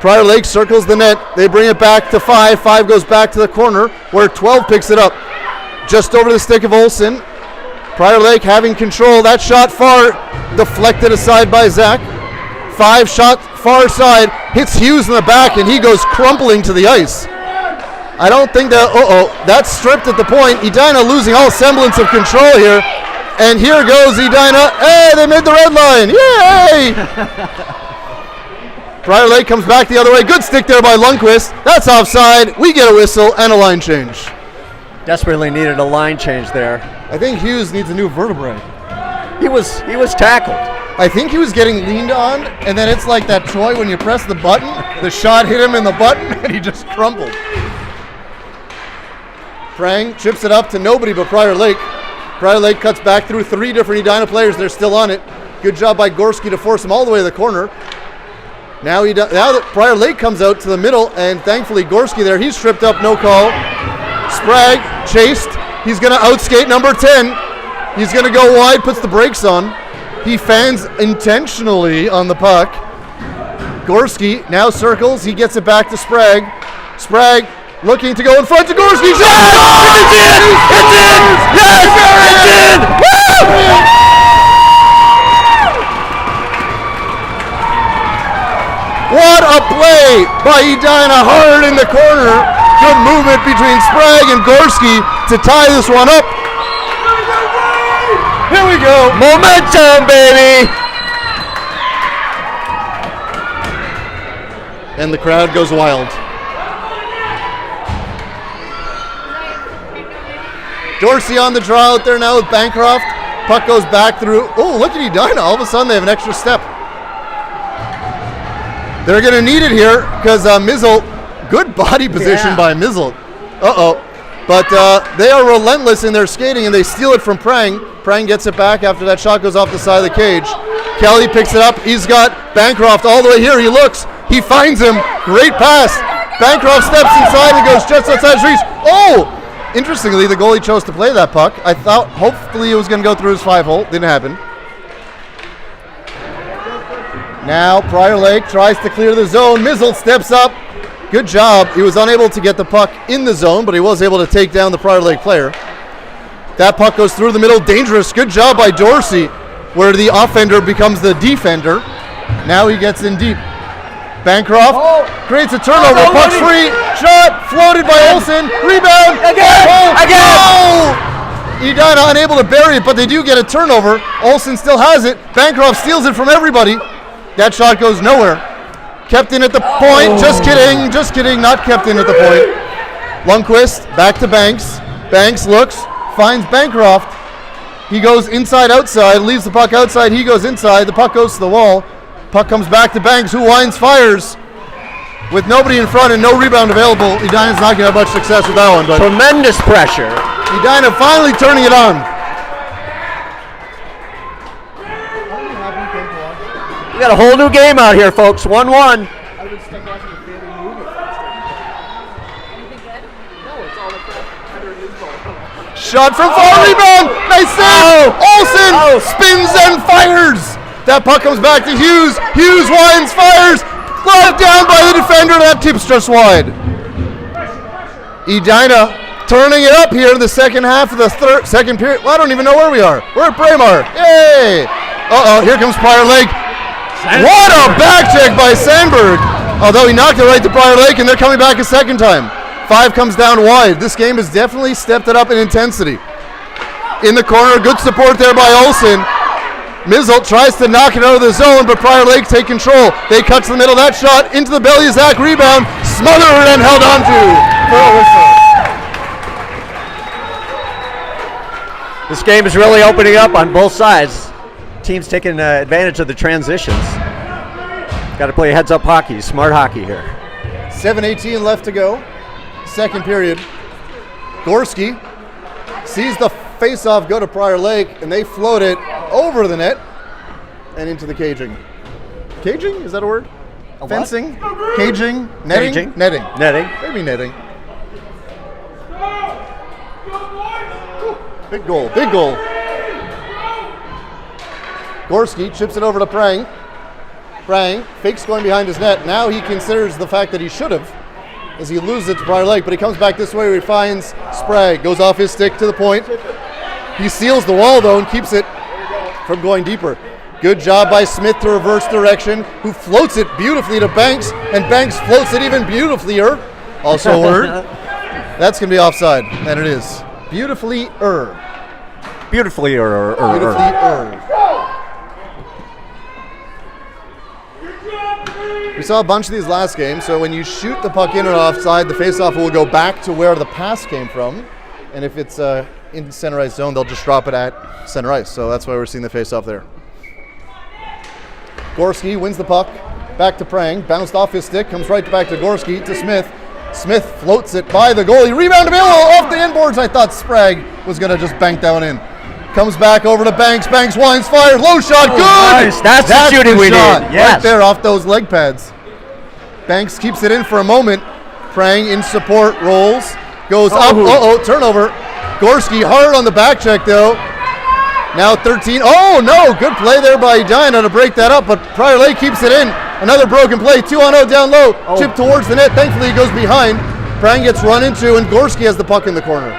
Prior Lake circles the net. They bring it back to 5. 5 goes back to the corner where 12 picks it up. Just over the stick of Olsen. Prior Lake having control. That shot far, deflected aside by Zach. 5 shot far side, hits Hughes in the back, and he goes crumpling to the ice. I don't think that, that's stripped at the point. Edina losing all semblance of control here. And here goes Edina. Hey, they made the red line. Yay! Prior Lake comes back the other way. Good stick there by Lundqvist. That's offside. We get a whistle and a line change. Desperately needed a line change there. I think Hughes needs a new vertebrae. He was tackled. I think he was getting leaned on, and then it's like that toy when you press the button, the shot hit him in the button, and he just crumbled. Prang chips it up to nobody but Prior Lake. Prior Lake cuts back through 3 different Edina players. They're still on it. Good job by Gorski to force him all the way to the corner. Now that Prior Lake comes out to the middle, and thankfully Gorski there, he's tripped up, no call. Sprague chased. He's going to outskate number 10. He's going to go wide, puts the brakes on. He fans intentionally on the puck. Gorski now circles. He gets it back to Sprague. Sprague looking to go in front to Gorski. Shot! It's in! It's in! Yes! It's in! Woo! What a play by Edina, hard in the corner. Good movement between Sprague and Gorski to tie this one up. Here we go. Momentum, baby! And the crowd goes wild. Dorsey on the draw out there now with Bancroft. Puck goes back through. Oh, look at Edina. All of a sudden they have an extra step. They're going to need it here because Mizzle, good body position by Mizzle. But they are relentless in their skating and they steal it from Prang. Prang gets it back after that shot goes off the side of the cage. Kelly picks it up. He's got Bancroft all the way here. He looks. He finds him. Great pass. Bancroft steps inside and goes just outside his reach. Oh! Interestingly, the goalie chose to play that puck. I thought hopefully it was going to go through his 5-hole. Didn't happen. Now Prior Lake tries to clear the zone. Mizzle steps up. Good job. He was unable to get the puck in the zone, but he was able to take down the Prior Lake player. That puck goes through the middle. Dangerous. Good job by Dorsey, where the offender becomes the defender. Now he gets in deep. Bancroft creates a turnover. Puck's free. Shot floated by Olsen. Rebound. Again. Edina unable to bury it, but they do get a turnover. Olsen still has it. Bancroft steals it from everybody. That shot goes nowhere. Kept in at the point. Just kidding. Just kidding. Not kept in at the point. Lundqvist back to Banks. Banks looks. Finds Bancroft. He goes inside outside. Leaves the puck outside. He goes inside. The puck goes to the wall. Puck comes back to Banks, who winds, fires. With nobody in front and no rebound available, Edina's not going to have much success with that one. But tremendous pressure. Edina finally turning it on. We got a whole new game out here, folks. 1-1. I would stuck watching the family movie. Anything good? No, it's all the crap under his ball. Shot from far, rebound. Nice save. Olsen spins and fires. That puck comes back to Hughes. Hughes winds, fires. Brought down by the defender. That tips just wide. Edina turning it up here in the second half of the second period. Well, I don't even know where we are. We're at Braemar. Yay! Here comes Prior Lake. What a back check by Sandberg. Although he knocked it right to Prior Lake, and they're coming back a second time. 5 comes down wide. This game has definitely stepped it up in intensity. In the corner, good support there by Olsen. Mizzle tries to knock it out of the zone, but Prior Lake take control. They cut to the middle. That shot into the belly of Zach. Rebound. Smothered and held on to. For a whistle. This game is really opening up on both sides. Teams taking advantage of the transitions. Got to play heads-up hockey, smart hockey here. 7:18 left to go. Second period. Gorski sees the face-off go to Prior Lake, and they float it over the net and into the caging. Caging? Is that a word? Fencing? Caging? Netting? Caging. Netting. Netting. Maybe netting. Big goal. Big goal. Gorski chips it over to Prang. Prang fakes going behind his net. Now he considers the fact that he should have, as he loses it to Prior Lake, but he comes back this way where he finds Sprague. Goes off his stick to the point. He seals the wall, though, and keeps it from going deeper. Good job by Smith to reverse direction, who floats it beautifully to Banks, and Banks floats it even beautifulier. Also a word. That's going to be offside, and it is. Beautifully-er. Beautifully-er. Beautifully-er. We saw a bunch of these last game, so when you shoot the puck in or offside, the faceoff will go back to where the pass came from, and if it's in center ice zone, they'll just drop it at center ice, so that's why we're seeing the faceoff there. Gorski wins the puck, back to Prang, bounced off his stick, comes right back to Gorski, to Smith. Smith floats it by the goalie. Rebound available off the inboards. I thought Sprague was going to just bank that one in. Comes back over to Banks. Banks winds, fires, low shot, good! Nice. That's the shooting we need. Yes. Right there off those leg pads. Banks keeps it in for a moment. Prang in support, rolls, goes up. Turnover. Gorski hard on the back check though. Now 13. Oh no, good play there by Edina to break that up, but Prior Lake keeps it in. Another broken play, 2-on-0 down low. Chip towards the net. Thankfully he goes behind. Prang gets run into, and Gorski has the puck in the corner.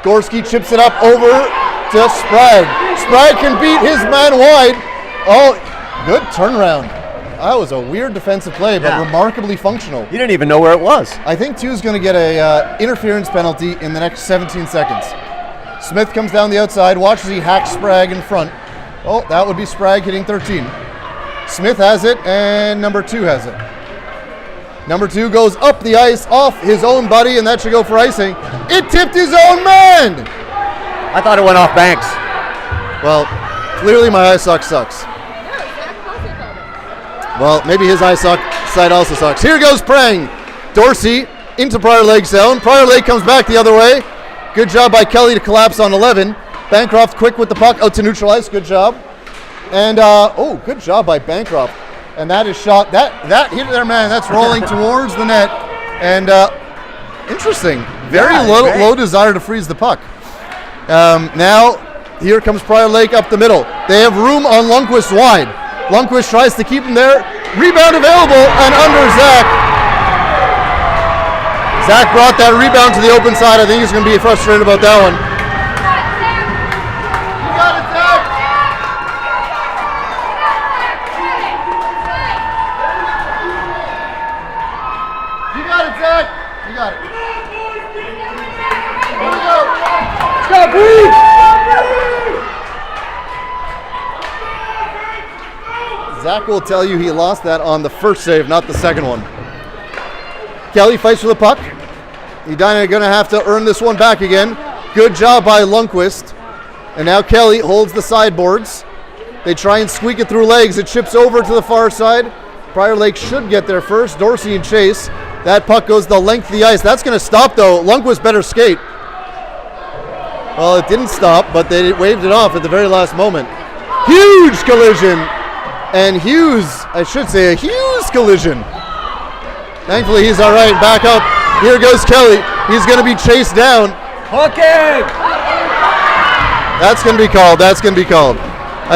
Gorski chips it up over to Sprague. Sprague can beat his man wide. Oh, good turnaround. That was a weird defensive play, but remarkably functional. You didn't even know where it was. I think Tu's going to get a interference penalty in the next 17 seconds. Smith comes down the outside, watches he hacks Sprague in front. Oh, that would be Sprague hitting 13. Smith has it, and number 2 has it. Number 2 goes up the ice, off his own buddy, and that should go for icing. It tipped his own man! I thought it went off Banks. Well, clearly my eye sock sucks. Well, maybe his eye sock side also sucks. Here goes Prang. Dorsey into Prior Lake zone. Prior Lake comes back the other way. Good job by Kelly to collapse on 11. Bancroft quick with the puck out to neutralize. Good job. And, good job by Bancroft. And that is shot. That hit their man. That's rolling towards the net. And interesting. Very low desire to freeze the puck. Now, here comes Prior Lake up the middle. They have room on Lundqvist wide. Lundqvist tries to keep him there. Rebound available and under Zach. Zach brought that rebound to the open side. I think he's going to be frustrated about that one. You got it, Zach. You got it, Zach. You got it. Here we go. Let's go, breathe. Zach will tell you he lost that on the first save, not the second one. Kelly fights for the puck. Edina going to have to earn this one back again. Good job by Lundqvist. And now Kelly holds the sideboards. They try and squeak it through legs. It chips over to the far side. Prior Lake should get there first. Dorsey and Chase. That puck goes the length of the ice. That's going to stop though. Lundqvist better skate. Well, it didn't stop, but they waved it off at the very last moment. Huge collision. And Hughes, I should say a Hughes collision. Thankfully he's all right, back up. Here goes Kelly. He's going to be chased down. Hooking! That's going to be called, I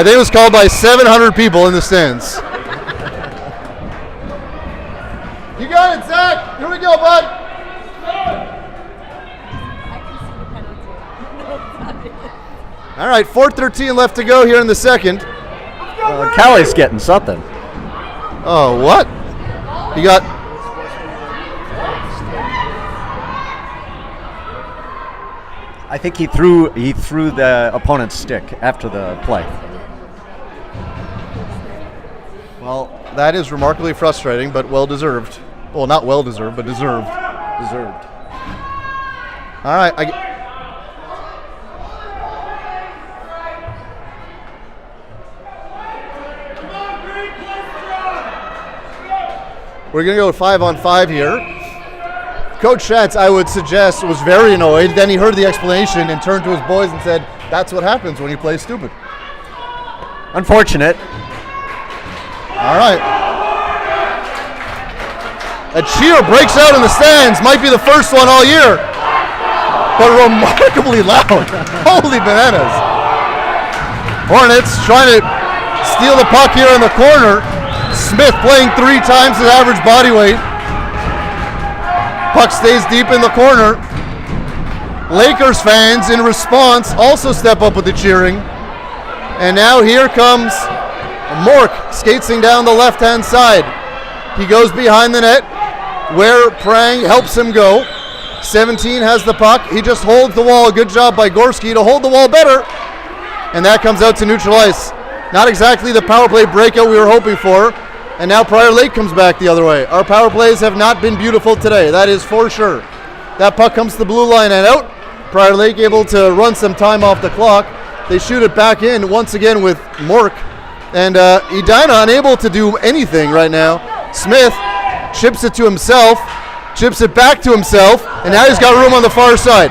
think it was called by 700 people in the stands. You got it, Zach. Here we go, bud. All right, 4:13 left to go here in the second. Kelly's getting something. Oh, what? You got... I think he threw the opponent's stick after the play. Well, that is remarkably frustrating, but well-deserved. Well, not well-deserved, but deserved. Deserved. All right, we're going to go 5-on-5 here. Coach Schatz, I would suggest, was very annoyed. Then he heard the explanation and turned to his boys and said, that's what happens when you play stupid. Unfortunate. All right. A cheer breaks out in the stands. Might be the first one all year. But remarkably loud. Holy bananas. Hornets trying to steal the puck here in the corner. Smith playing 3 times his average body weight. Puck stays deep in the corner. Lakers fans in response also step up with the cheering. And now here comes Mork skating down the left-hand side. He goes behind the net where Prang helps him go. 17 has the puck. He just holds the wall. Good job by Gorski to hold the wall better. And that comes out to neutral ice. Not exactly the power play breakout we were hoping for. And now Prior Lake comes back the other way. Our power plays have not been beautiful today. That is for sure. That puck comes to the blue line and out. Prior Lake able to run some time off the clock. They shoot it back in once again with Mork. And Edina unable to do anything right now. Smith chips it to himself. chips it back to himself, and now he's got room on the far side.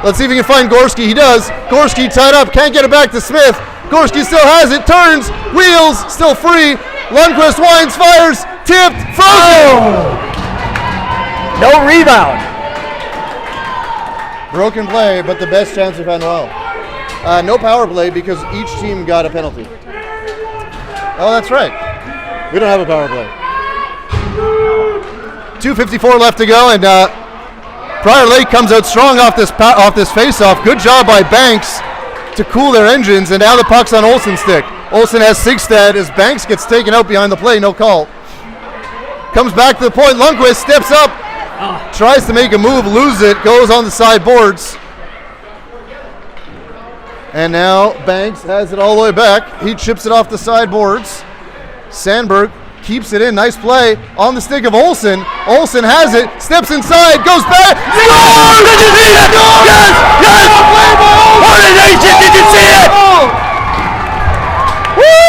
Let's see if he can find Gorski. He does. Gorski tied up, can't get it back to Smith. Gorski still has it, turns, wheels, still free. Lundqvist winds, fires, tipped, frozen! No rebound. Broken play, but the best chance we've had in a while. No power play because each team got a penalty. Oh, that's right. We don't have a power play. 2:54 left to go, and Prior Lake comes out strong off this face-off. Good job by Banks to cool their engines, and now the puck's on Olsen's stick. Olsen has Sigstad as Banks gets taken out behind the play, no call. Comes back to the point, Lundqvist steps up, tries to make a move, loses it, goes on the side boards. And now Banks has it all the way back. He chips it off the side boards. Sandberg keeps it in, nice play on the stick of Olsen. Olsen has it, steps inside, goes back. Scores! Did you see it? Yes! Yes! Organization, did you see it? Woo!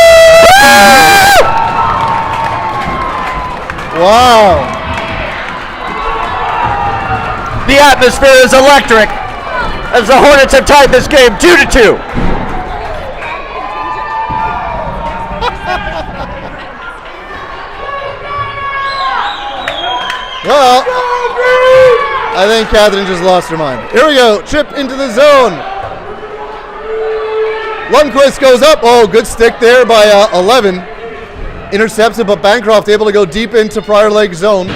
Wow. The atmosphere is electric as the Hornets have tied this game 2-2. Well, I think Catherine just lost her mind. Here we go. Chip into the zone. Lundqvist goes up. Oh, good stick there by 11. Intercepts it, but Bancroft able to go deep into Prior Lake zone.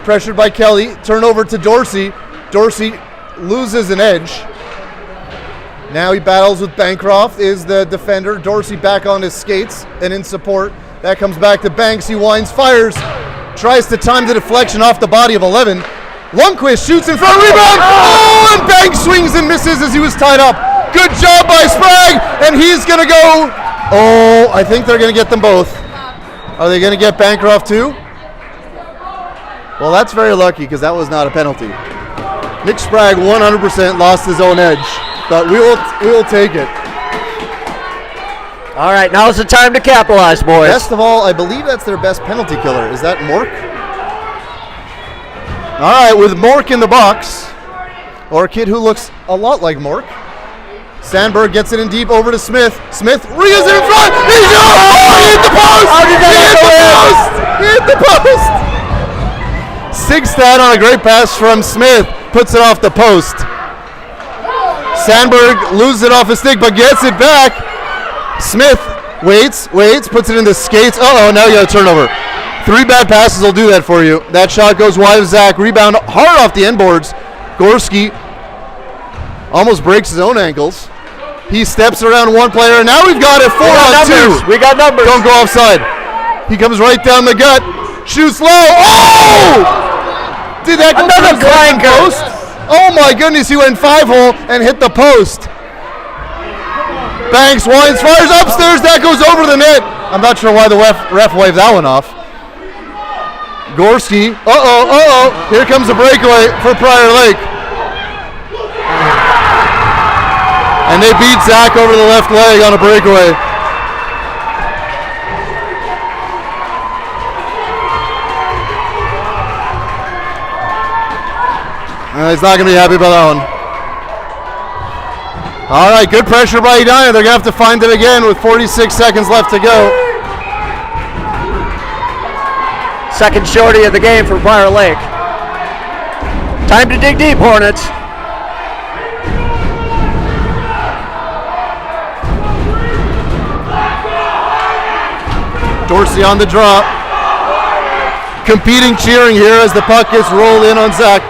Pressured by Kelly. Turnover to Dorsey. Dorsey loses an edge. Now he battles with Bancroft, is the defender. Dorsey back on his skates and in support. That comes back to Banks. He winds, fires. Tries to time the deflection off the body of 11. Lundqvist shoots in front, rebound! Oh, and Banks swings and misses as he was tied up. Good job by Sprague, and he's gonna go. Oh, I think they're gonna get them both. Are they gonna get Bancroft too? Well, that's very lucky because that was not a penalty. Nick Sprague 100% lost his own edge, but we will take it. All right, now's the time to capitalize, boys. Best of all, I believe that's their best penalty killer. Is that Mork? All right, with Mork in the box, or a kid who looks a lot like Mork. Sandberg gets it in deep over to Smith. Smith reels it in front. He hit the post! How did that He hit the post! Sigstad on a great pass from Smith. Puts it off the post. Sandberg loses it off his stick, but gets it back. Smith waits, puts it in the skates. Uh-oh, now you got a turnover. 3 bad passes will do that for you. That shot goes wide of Zach. Rebound hard off the end boards. Gorski almost breaks his own ankles. He steps around one player, and now we've got it 4-on-2. We got numbers. Don't go offside. He comes right down the gut. Shoots low. Oh! Did that go another through the post? Oh my goodness, he went 5-hole and hit the post. Banks winds, fires upstairs, that goes over the net. I'm not sure why the ref waved that one off. Gorski, here comes a breakaway for Prior Lake. And they beat Zach over the left leg on a breakaway. He's not going to be happy about that one. All right, good pressure by Edina. They're going to have to find it again with 46 seconds left to go. Second shorty of the game for Prior Lake. Time to dig deep, Hornets. Dorsey on the drop. Competing cheering here as the puck gets rolled in on Zach.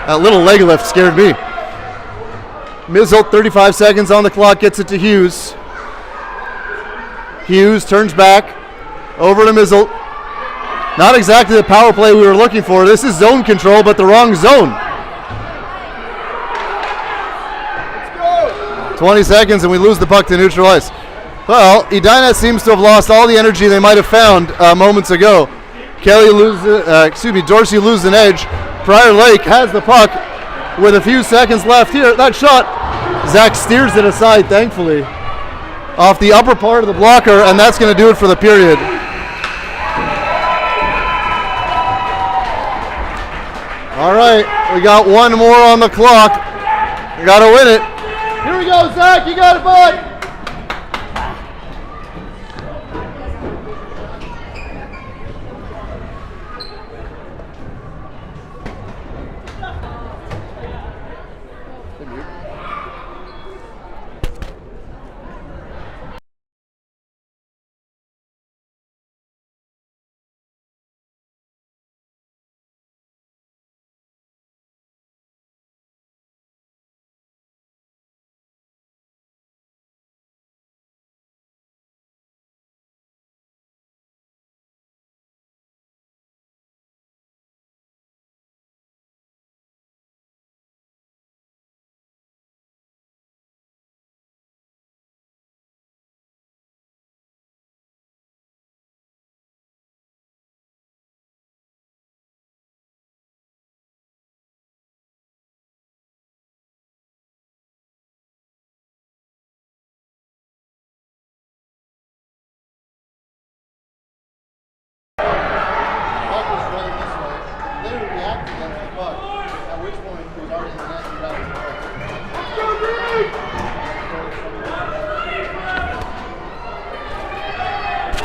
That little leg lift scared me. Mizzle, 35 seconds on the clock, gets it to Hughes. Hughes turns back, over to Mizzle. Not exactly the power play we were looking for. This is zone control, but the wrong zone. 20 seconds and we lose the puck to neutral ice. Well, Edina seems to have lost all the energy they might have found moments ago. Dorsey loses an edge. Prior Lake has the puck with a few seconds left here. That shot, Zach steers it aside, thankfully, off the upper part of the blocker, and that's going to do it for the period. All right, we got one more on the clock. We got to win it. Here we go, Zach. You got it, bud.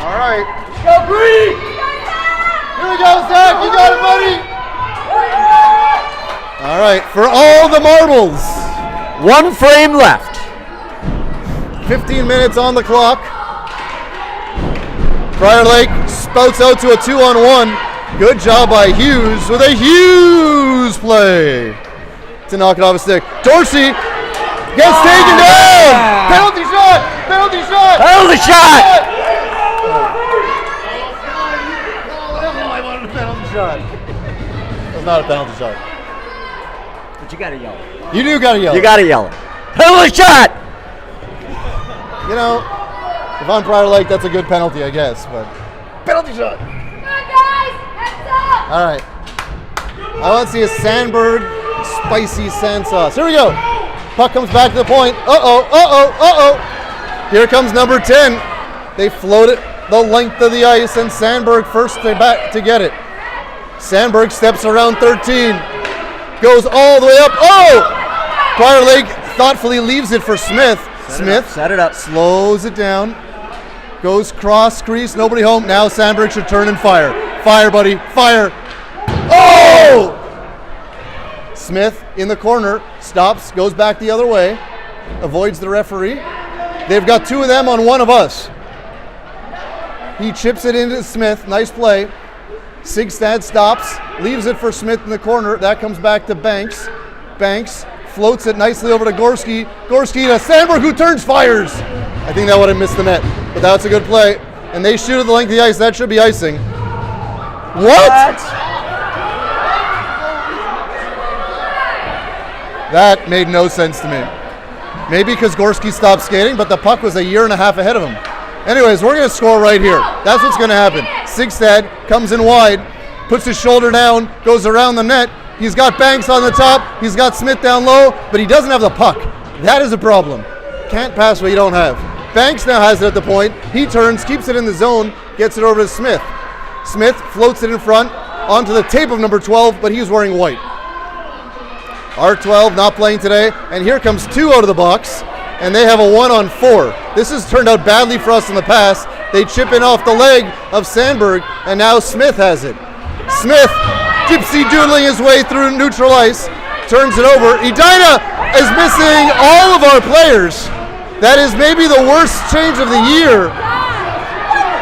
All right. Go Bree! Here we go, Zach. You got it, buddy. All right, for all the marbles. 1 frame left. 15 minutes on the clock. Prior Lake spouts out to a 2-on-1. Good job by Hughes with a Hughes play to knock it off a stick. Dorsey gets taken down. Penalty shot. Penalty shot. Penalty shot. Shot. That's not a penalty shot. But you gotta yell it. You do gotta yell. You gotta yell it. Penalty shot! You know, if I'm Prior Lake, that's a good penalty, I guess. But penalty shot. Come on, guys! Heads up! All right. I want to see a Sandberg spicy sand sauce. Here we go. Puck comes back to the point. Uh-oh. Here comes number 10. They float it the length of the ice, and Sandberg first back to get it. Sandberg steps around 13, goes all the way up. Oh! Prior Lake thoughtfully leaves it for Smith. Set it up. Slows it down, goes cross crease, nobody home. Now Sandberg should turn and fire. Fire, buddy, fire. Oh! Smith in the corner, stops, goes back the other way, avoids the referee. They've got 2 of them on 1 of us. He chips it into Smith, nice play. Sigstad stops, leaves it for Smith in the corner. That comes back to Banks. Banks floats it nicely over to Gorski. Gorski to Sandberg, who turns, fires. I think that would have missed the net, but that's a good play. And they shoot at the length of the ice. That should be icing. What? That made no sense to me. Maybe because Gorski stopped skating, but the puck was a year and a half ahead of him. Anyways, we're going to score right here. That's what's going to happen. Sigstad comes in wide, puts his shoulder down, goes around the net. He's got Banks on the top. He's got Smith down low, but he doesn't have the puck. That is a problem. Can't pass what you don't have. Banks now has it at the point. He turns, keeps it in the zone, gets it over to Smith. Smith floats it in front onto the tape of number 12, but he's wearing white. R12 not playing today, and here comes 2 out of the box. And they have a 1-on-4. This has turned out badly for us in the past. They chip in off the leg of Sandberg, and now Smith has it. Smith, gypsy doodling his way through neutral ice, turns it over. Edina is missing all of our players. That is maybe the worst change of the year.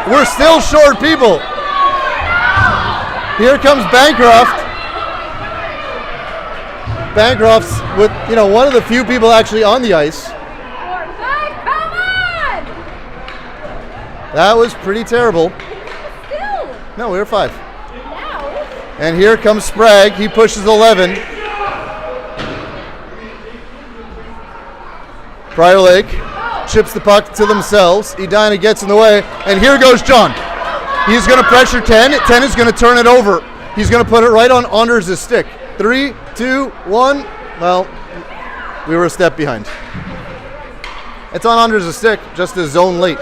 We're still short people. Here comes Bancroft. Bancroft's with, one of the few people actually on the ice. That was pretty terrible. Still. No, we were 5. Now. And here comes Sprague. He pushes 11. Prior Lake chips the puck to themselves. Edina gets in the way. And here goes John. He's going to pressure 10. 10 is going to turn it over. He's going to put it right on Anders' stick. 3, 2, 1. Well, we were a step behind. It's on Anders' stick, just a zone late.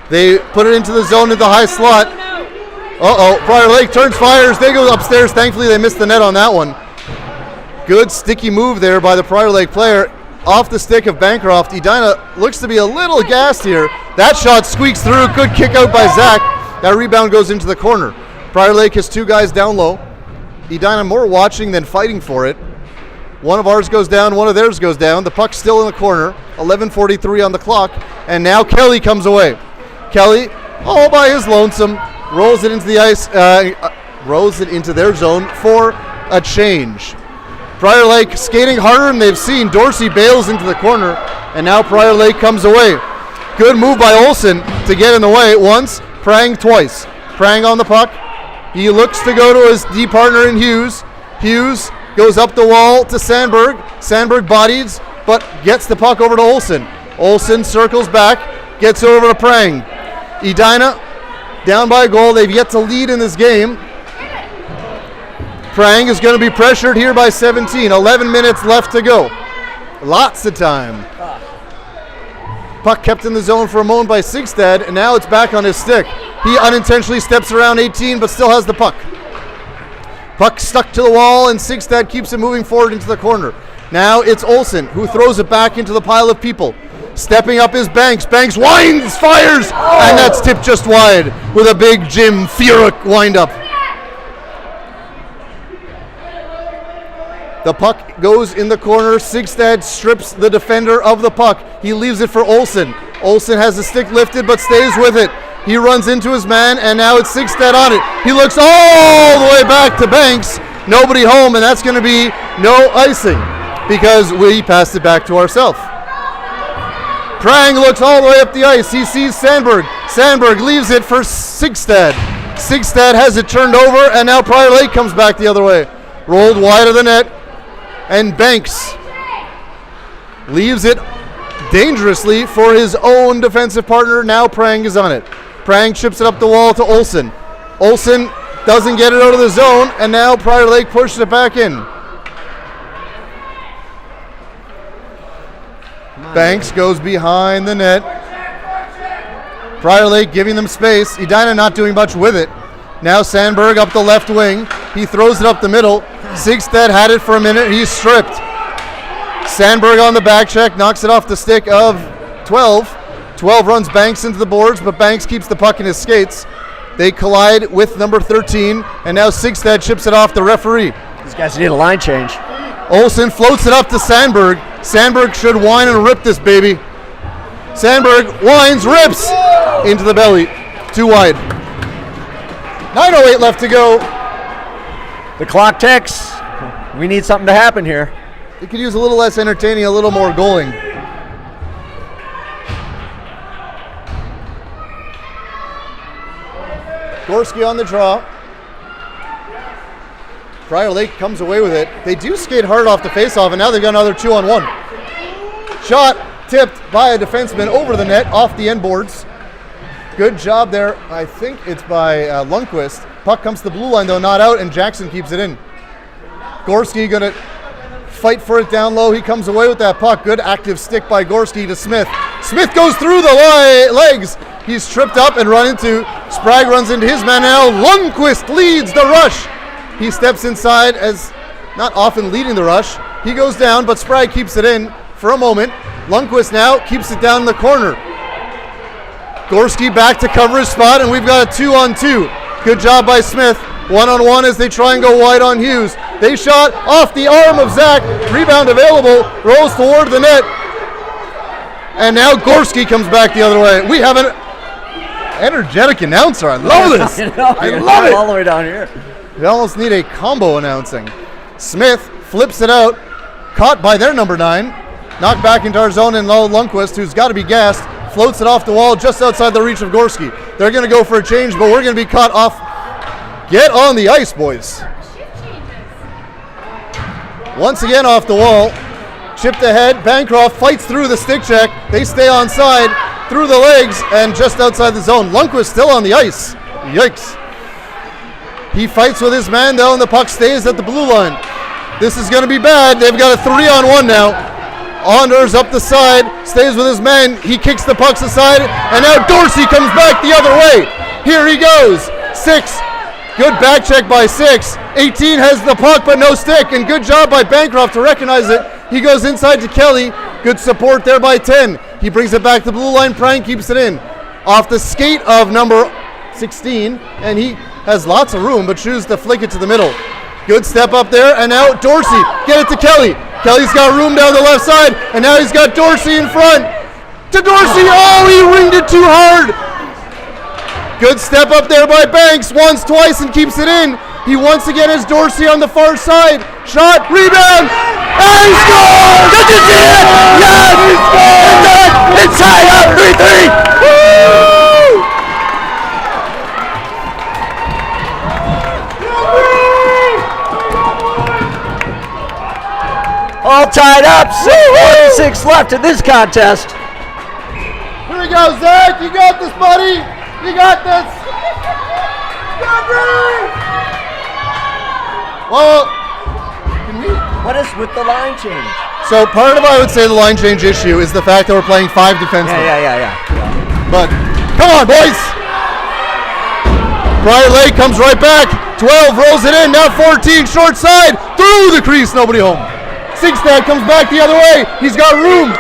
They put it into the zone at the high slot. Prior Lake turns, fires. They go upstairs. Thankfully, they missed the net on that one. Good sticky move there by the Prior Lake player. Off the stick of Bancroft. Edina looks to be a little gassed here. That shot squeaks through. Good kick out by Zach. That rebound goes into the corner. Prior Lake has 2 guys down low. Edina more watching than fighting for it. One of ours goes down, one of theirs goes down. The puck's still in the corner. 11:43 on the clock. And now Kelly comes away. Kelly, all by his lonesome, rolls it into the ice, rolls it into their zone for a change. Prior Lake skating harder than they've seen. Dorsey bails into the corner, and now Prior Lake comes away. Good move by Olsen to get in the way once, Prang twice. Prang on the puck. He looks to go to his D partner in Hughes. Hughes goes up the wall to Sandberg. Sandberg bodies, but gets the puck over to Olsen. Olsen circles back, gets over to Prang. Edina down by a goal. They've yet to lead in this game. Prang is going to be pressured here by 17. 11 minutes left to go. Lots of time. Puck kept in the zone for a moment by Sigstad, and now it's back on his stick. He unintentionally steps around 18, but still has the puck. Puck stuck to the wall, and Sigstad keeps it moving forward into the corner. Now it's Olsen, who throws it back into the pile of people. Stepping up is Banks. Banks winds, fires, and that's tipped just wide with a big Jim Furyk wind-up. The puck goes in the corner. Sigstad strips the defender of the puck. He leaves it for Olsen. Olsen has the stick lifted but stays with it. He runs into his man, and now it's Sigstad on it. He looks all the way back to Banks. Nobody home, and that's going to be no icing because we passed it back to ourselves. Prang looks all the way up the ice. He sees Sandberg. Sandberg leaves it for Sigstad. Sigstad has it turned over, and now Prior Lake comes back the other way. Rolled wide of the net. And Banks leaves it dangerously for his own defensive partner. Now Prang is on it. Prang chips it up the wall to Olsen. Olsen doesn't get it out of the zone, and now Prior Lake pushes it back in. Banks goes behind the net. Prior Lake giving them space. Edina not doing much with it. Now Sandberg up the left wing. He throws it up the middle. Sigstad had it for a minute. He's stripped. Sandberg on the back check. Knocks it off the stick of 12. 12 runs Banks into the boards, but Banks keeps the puck in his skates. They collide with number 13, and now Sigstad chips it off the referee. These guys need a line change. Olsen floats it up to Sandberg. Sandberg should whine and rip this baby. Sandberg whines, rips into the belly. Too wide. 9:08 left to go. The clock ticks. We need something to happen here. It could use a little less entertaining, a little more goaling. Gorski on the draw. Prior Lake comes away with it. They do skate hard off the faceoff, and now they've got another 2-on-1. Shot tipped by a defenseman over the net, off the end boards. Good job there. I think it's by Lundqvist. Puck comes to the blue line, though, not out, and Jackson keeps it in. Gorski going to fight for it down low. He comes away with that puck. Good active stick by Gorski to Smith. Smith goes through the legs. He's tripped up and run into. Sprague runs into his man now. Lundqvist leads the rush. He steps inside as not often leading the rush. He goes down, but Sprague keeps it in for a moment. Lundqvist now keeps it down in the corner. Gorski back to cover his spot, and we've got a 2-on-2. Good job by Smith. 1-on-1 as they try and go wide on Hughes. They shot off the arm of Zach. Rebound available. Rolls toward the net. And now Gorski comes back the other way. We have an energetic announcer. I love this. I love it. All the way down here. We almost need a combo announcing. Smith flips it out. Caught by their number 9. Knocked back into our zone, and Lundqvist, who's got to be gassed, floats it off the wall just outside the reach of Gorski. They're going to go for a change, but we're going to be caught off. Get on the ice, boys. Once again off the wall. Chipped ahead. Bancroft fights through the stick check. They stay onside through the legs and just outside the zone. Lundqvist still on the ice. Yikes. He fights with his man, though, and the puck stays at the blue line. This is going to be bad. They've got a 3-on-1 now. Anders up the side, stays with his man. He kicks the pucks aside, and now Dorsey comes back the other way. Here he goes. 6, Good back check by 6. 18 has the puck but no stick, and good job by Bancroft to recognize it. He goes inside to Kelly. Good support there by 10. He brings it back to the blue line. Prang keeps it in. Off the skate of number 16, and he has lots of room but chooses to flick it to the middle. Good step up there, and now Dorsey. Get it to Kelly. Kelly's got room down the left side, and now he's got Dorsey in front. To Dorsey. Oh, he ringed it too hard. Good step up there by Banks, once, twice, and keeps it in. He once again has Dorsey on the far side. Shot, rebound, and he scores! Did you see it? Yes! He scores! It's tied up 3-3. Woo! All tied up. 6 left in this contest. Here we go, Zach. You got this, buddy. You got this. Well, What is with the line change? so part of, I would say, the line change issue is the fact that we're playing 5 defensemen. Yeah. But come on, boys. Briar Lake comes right back. 12 rolls it in. Now 14 short side through the crease. Nobody home. Sixstad comes back the other way. He's got room.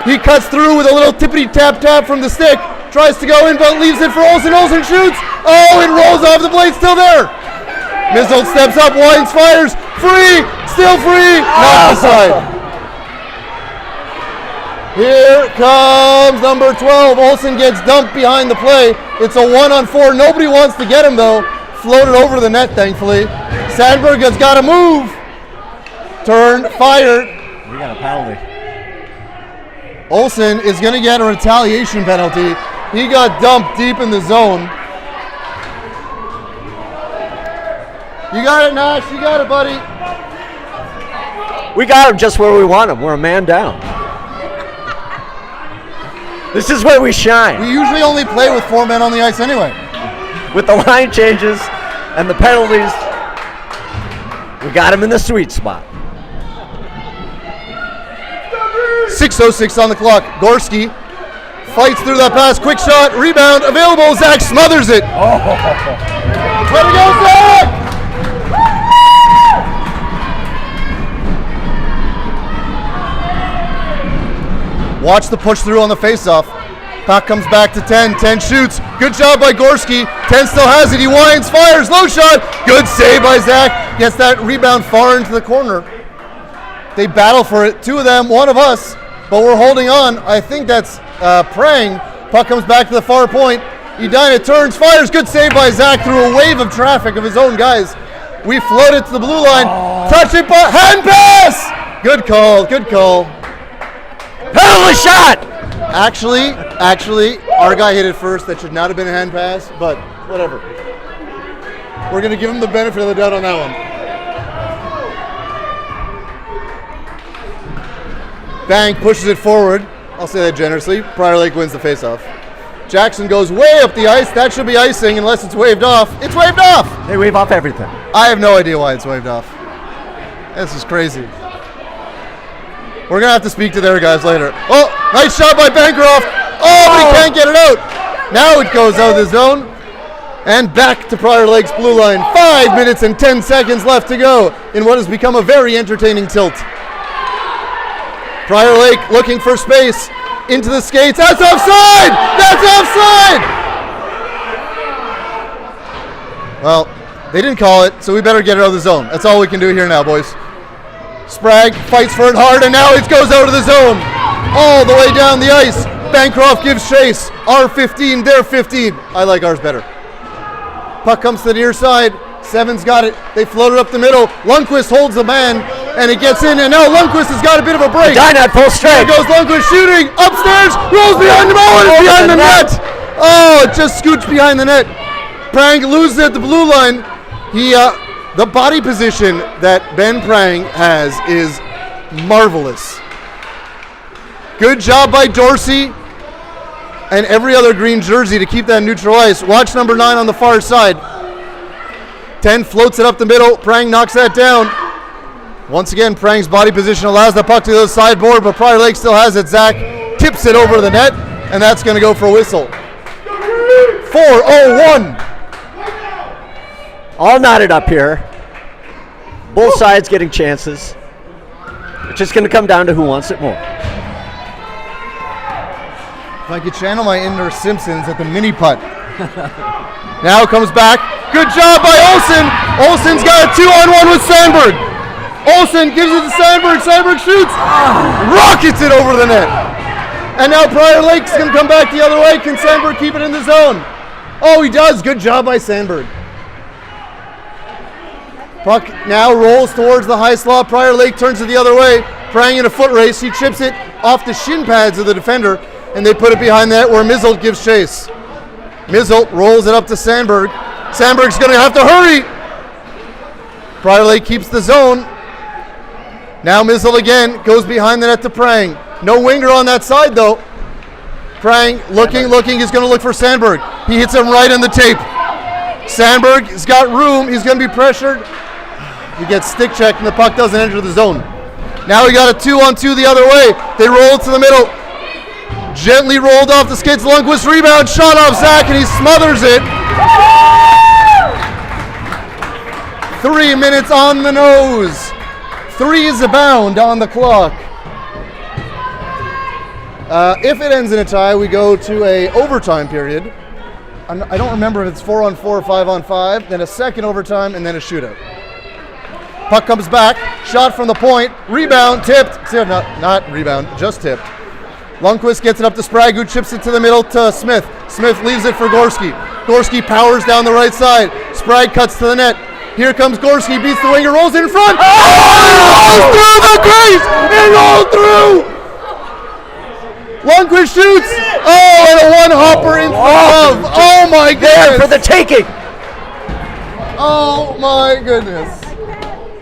He cuts through with a little tippity tap from the stick. Tries to go in, but leaves it for Olsen. Olsen shoots. Oh, it rolls off the blade. Still there. Mizzold steps up. Wines fires. Free. Still free. Not beside. Here comes number 12. Olsen gets dumped behind the play. It's a 1-on-4. Nobody wants to get him, though. Floated over the net, thankfully. Sandberg has got to move. Turn, fired. We got a penalty. Olsen is going to get a retaliation penalty. He got dumped deep in the zone. You got it, Nash. You got it, buddy. We got him just where we want him. We're a man down. This is where we shine. We usually only play with 4 men on the ice anyway. With the line changes and the penalties, we got him in the sweet spot. 6:06 on the clock. Gorski fights through that pass. Quick shot. Rebound. Available. Zach smothers it. Way to go, Zach! Watch the push through on the faceoff. Puck comes back to 10. 10 shoots. Good job by Gorski. 10 still has it. He winds, fires, low shot. Good save by Zach. Gets that rebound far into the corner. They battle for it. 2 of them, 1 of us, but we're holding on. I think that's Prang. Puck comes back to the far point. Edina turns, fires. Good save by Zach through a wave of traffic of his own guys. We float it to the blue line. Touch it, but hand pass. Good call. Good call. Penalty shot! Actually, our guy hit it first. That should not have been a hand pass, but whatever. We're going to give him the benefit of the doubt on that one. Bank pushes it forward. I'll say that generously. Prior Lake wins the faceoff. Jackson goes way up the ice. That should be icing unless it's waved off. It's waved off! They wave off everything. I have no idea why it's waved off. This is crazy. We're going to have to speak to their guys later. Oh, nice shot by Bancroft. Oh, but he can't get it out. Now it goes out of the zone. And back to Prior Lake's blue line. 5 minutes and 10 seconds left to go in what has become a very entertaining tilt. Prior Lake looking for space. Into the skates. That's offside! That's offside! Well, they didn't call it, so we better get it out of the zone. That's all we can do here now, boys. Sprague fights for it hard, and now it goes out of the zone. All the way down the ice. Bancroft gives chase. Our 15, their 15. I like ours better. Puck comes to the near side. Seven's got it. They float it up the middle. Lundqvist holds the man, and it gets in, and now Lundqvist has got a bit of a break. Edina at full There strength. goes Lundqvist shooting. Upstairs. Rolls behind the ball, and it's behind the net. Oh, it just scoots behind the net. Prang loses at the blue line. The body position that Ben Prang has is marvelous. Good job by Dorsey and every other green jersey to keep that neutral ice. Watch number 9 on the far side. 10 floats it up the middle. Prang knocks that down. Once again, Prang's body position allows the puck to the sideboard, but Prior Lake still has it. Zach tips it over the net, and that's going to go for a whistle. 4:01. All knotted up here. Both sides getting chances. It's just going to come down to who wants it more. If I could channel my inner Simpsons at the mini putt. Now comes back. Good job by Olsen. Olsen's got a 2-on-1 with Sandberg. Olsen gives it to Sandberg. Sandberg shoots. Rockets it over the net. And now Prior Lake's going to come back the other way. Can Sandberg keep it in the zone? Oh, he does. Good job by Sandberg. Puck now rolls towards the high slot. Prior Lake turns it the other way. Prang in a foot race. He chips it off the shin pads of the defender, and they put it behind that where Mizzle gives chase. Mizzle rolls it up to Sandberg. Sandberg's going to have to hurry. Prior Lake keeps the zone. Now Mizzle again goes behind the net to Prang. No winger on that side though. Prang looking. He's going to look for Sandberg. He hits him right in the tape. Sandberg has got room. He's going to be pressured. He gets stick checked and the puck doesn't enter the zone. Now we got a 2-on-2 the other way. They roll it to the middle. Gently rolled off the skates. Lundqvist rebound, shot off Zach, and he smothers it. 3 minutes on the nose. 3s abound on the clock. If it ends in a tie, we go to a overtime period. I don't remember if it's 4-on-4 or 5-on-5, then a second overtime, and then a shootout. Puck comes back, shot from the point, rebound, tipped. Not rebound, just tipped. Lundqvist gets it up to Sprague, who chips it to the middle to Smith. Smith leaves it for Gorski. Gorski powers down the right side. Sprague cuts to the net. Here comes Gorski, beats the winger, rolls in front. Oh! It rolls through the crease! It rolled through! Lundqvist shoots. Oh, and a one-hopper in front of. Oh my goodness! There for the taking. Oh my goodness!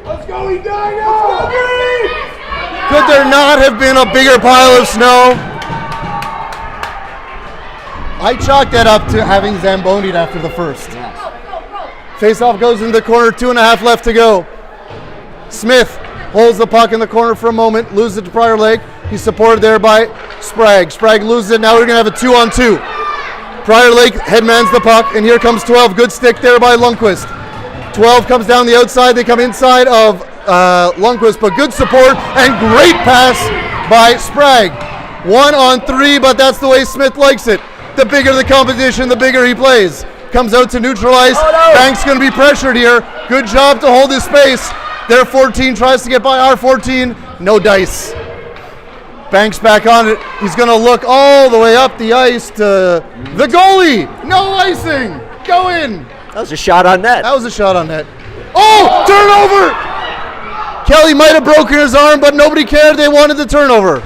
Let's go, Edina! Could there not have been a bigger pile of snow? I chalked that up to having Zamboni'd after the first. Face-off goes in the corner, 2.5 left to go. Smith holds the puck in the corner for a moment, loses it to Prior Lake. He's supported there by Sprague. Sprague loses it, now we're going to have a 2-on-2. Prior Lake headmans the puck, and here comes 12. Good stick there by Lundqvist. 12 comes down the outside, they come inside of Lundqvist, but good support and great pass by Sprague. 1-on-3, but that's the way Smith likes it. The bigger the competition, the bigger he plays. Comes out to neutralize. Oh, no. Banks going to be pressured here. Good job to hold his space. Their 14 tries to get by our 14. No dice. Banks back on it. He's going to look all the way up the ice to the goalie. No icing. Go in. That was a shot on net. That was a shot on net. Oh, turnover! Kelly might have broken his arm, but nobody cared. They wanted the turnover.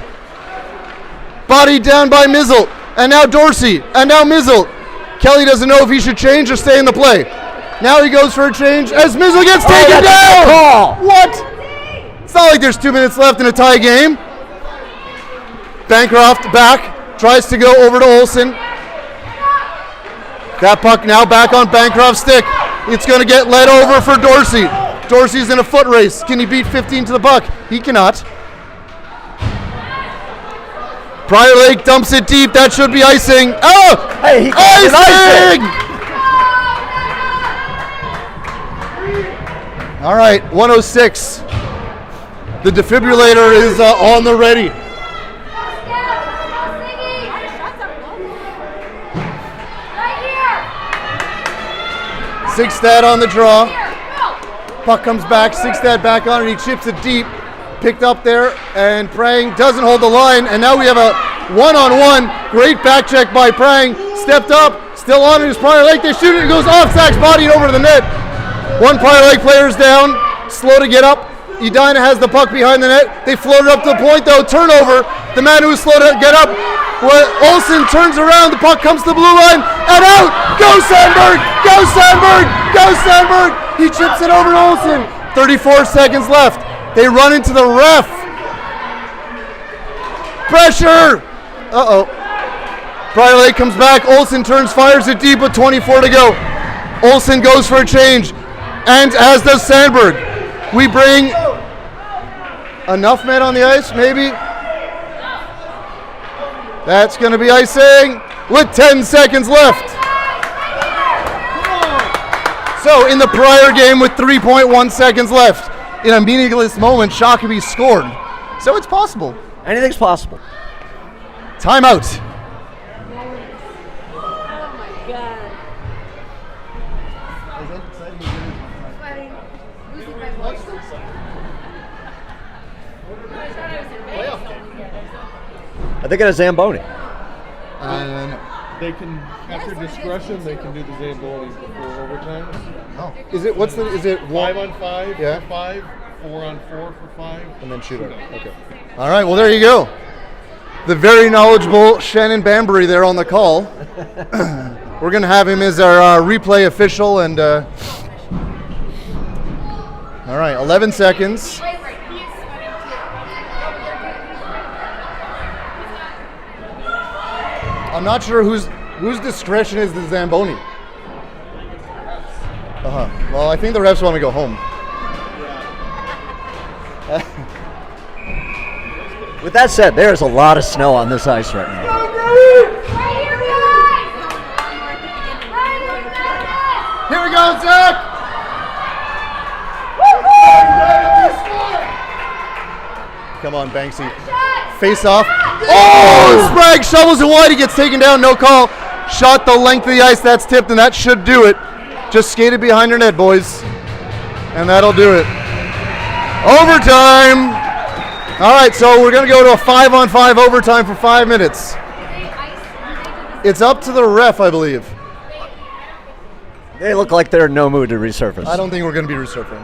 Bodied down by Mizzle. And now Dorsey. And now Mizzle. Kelly doesn't know if he should change or stay in the play. Now he goes for a change as Mizzle gets taken down. Call. What? It's not like there's 2 minutes left in a tie game. Bancroft back. Tries to go over to Olsen. That puck now back on Bancroft's stick. It's going to get led over for Dorsey. Dorsey's in a foot race. Can he beat 15 to the puck? He cannot. Prior Lake dumps it deep. That should be icing. Oh! Hey, he got Icing! All right, 106. The defibrillator is on the ready. Sixstad on the draw. Puck comes back. Sixstad back on it. He chips it deep. Picked up there, and Prang doesn't hold the line. And now we have a 1-on-1. Great back check by Prang. Stepped up. Still on it is Prior Lake. They shoot it. It goes off Zach's body and over to the net. One Prior Lake player's down. Slow to get up. Edina has the puck behind the net. They float it up to the point though. Turnover. The man who was slow to get up. Olsen turns around. The puck comes to the blue line and out. Go Sandberg! Go Sandberg! Go Sandberg! He chips it over to Olsen. 34 seconds left. They run into the ref. Pressure! Uh-oh. Prior Lake comes back. Olsen turns, fires it deep with 24 to go. Olsen goes for a change, and as does Sandberg. We bring enough men on the ice, maybe. That's going to be icing with 10 seconds left. So in the prior game with 3.1 seconds left, in a meaningless moment, Shakopee scored. So it's possible. Anything's possible. Timeout. Oh my god. Sweating. Losing my voice. I thought I was in Vegas all weekend. I think it's a Zamboni. And They can, at their discretion, they can do the Zambonis before overtime. is it 5 on 5 Yeah. for 5, 4 on 4 for 5. And then shootout. Okay. All right. Well, there you go. The very knowledgeable Shannon Bambury there on the call. We're gonna have him as our replay official, and all right, 11 seconds. Wait, right. He is sweating too. I'm not sure whose discretion is the Zamboni. Well, I think the refs want to go home. With that said, there's a lot of snow on this ice right now. Right here, guys! Here we go, Zach. Come on, Banksy. Face off. Oh, Sprague shovels it wide. He gets taken down. No call. Shot the length of the ice. That's tipped, and that should do it. Just skate it behind your net, boys. And that'll do it. Overtime. All right, so we're going to go to a 5-on-5 overtime for 5 minutes. It's up to the ref, I believe. They look like they're in no mood to resurface. I don't think we're going to be resurfacing.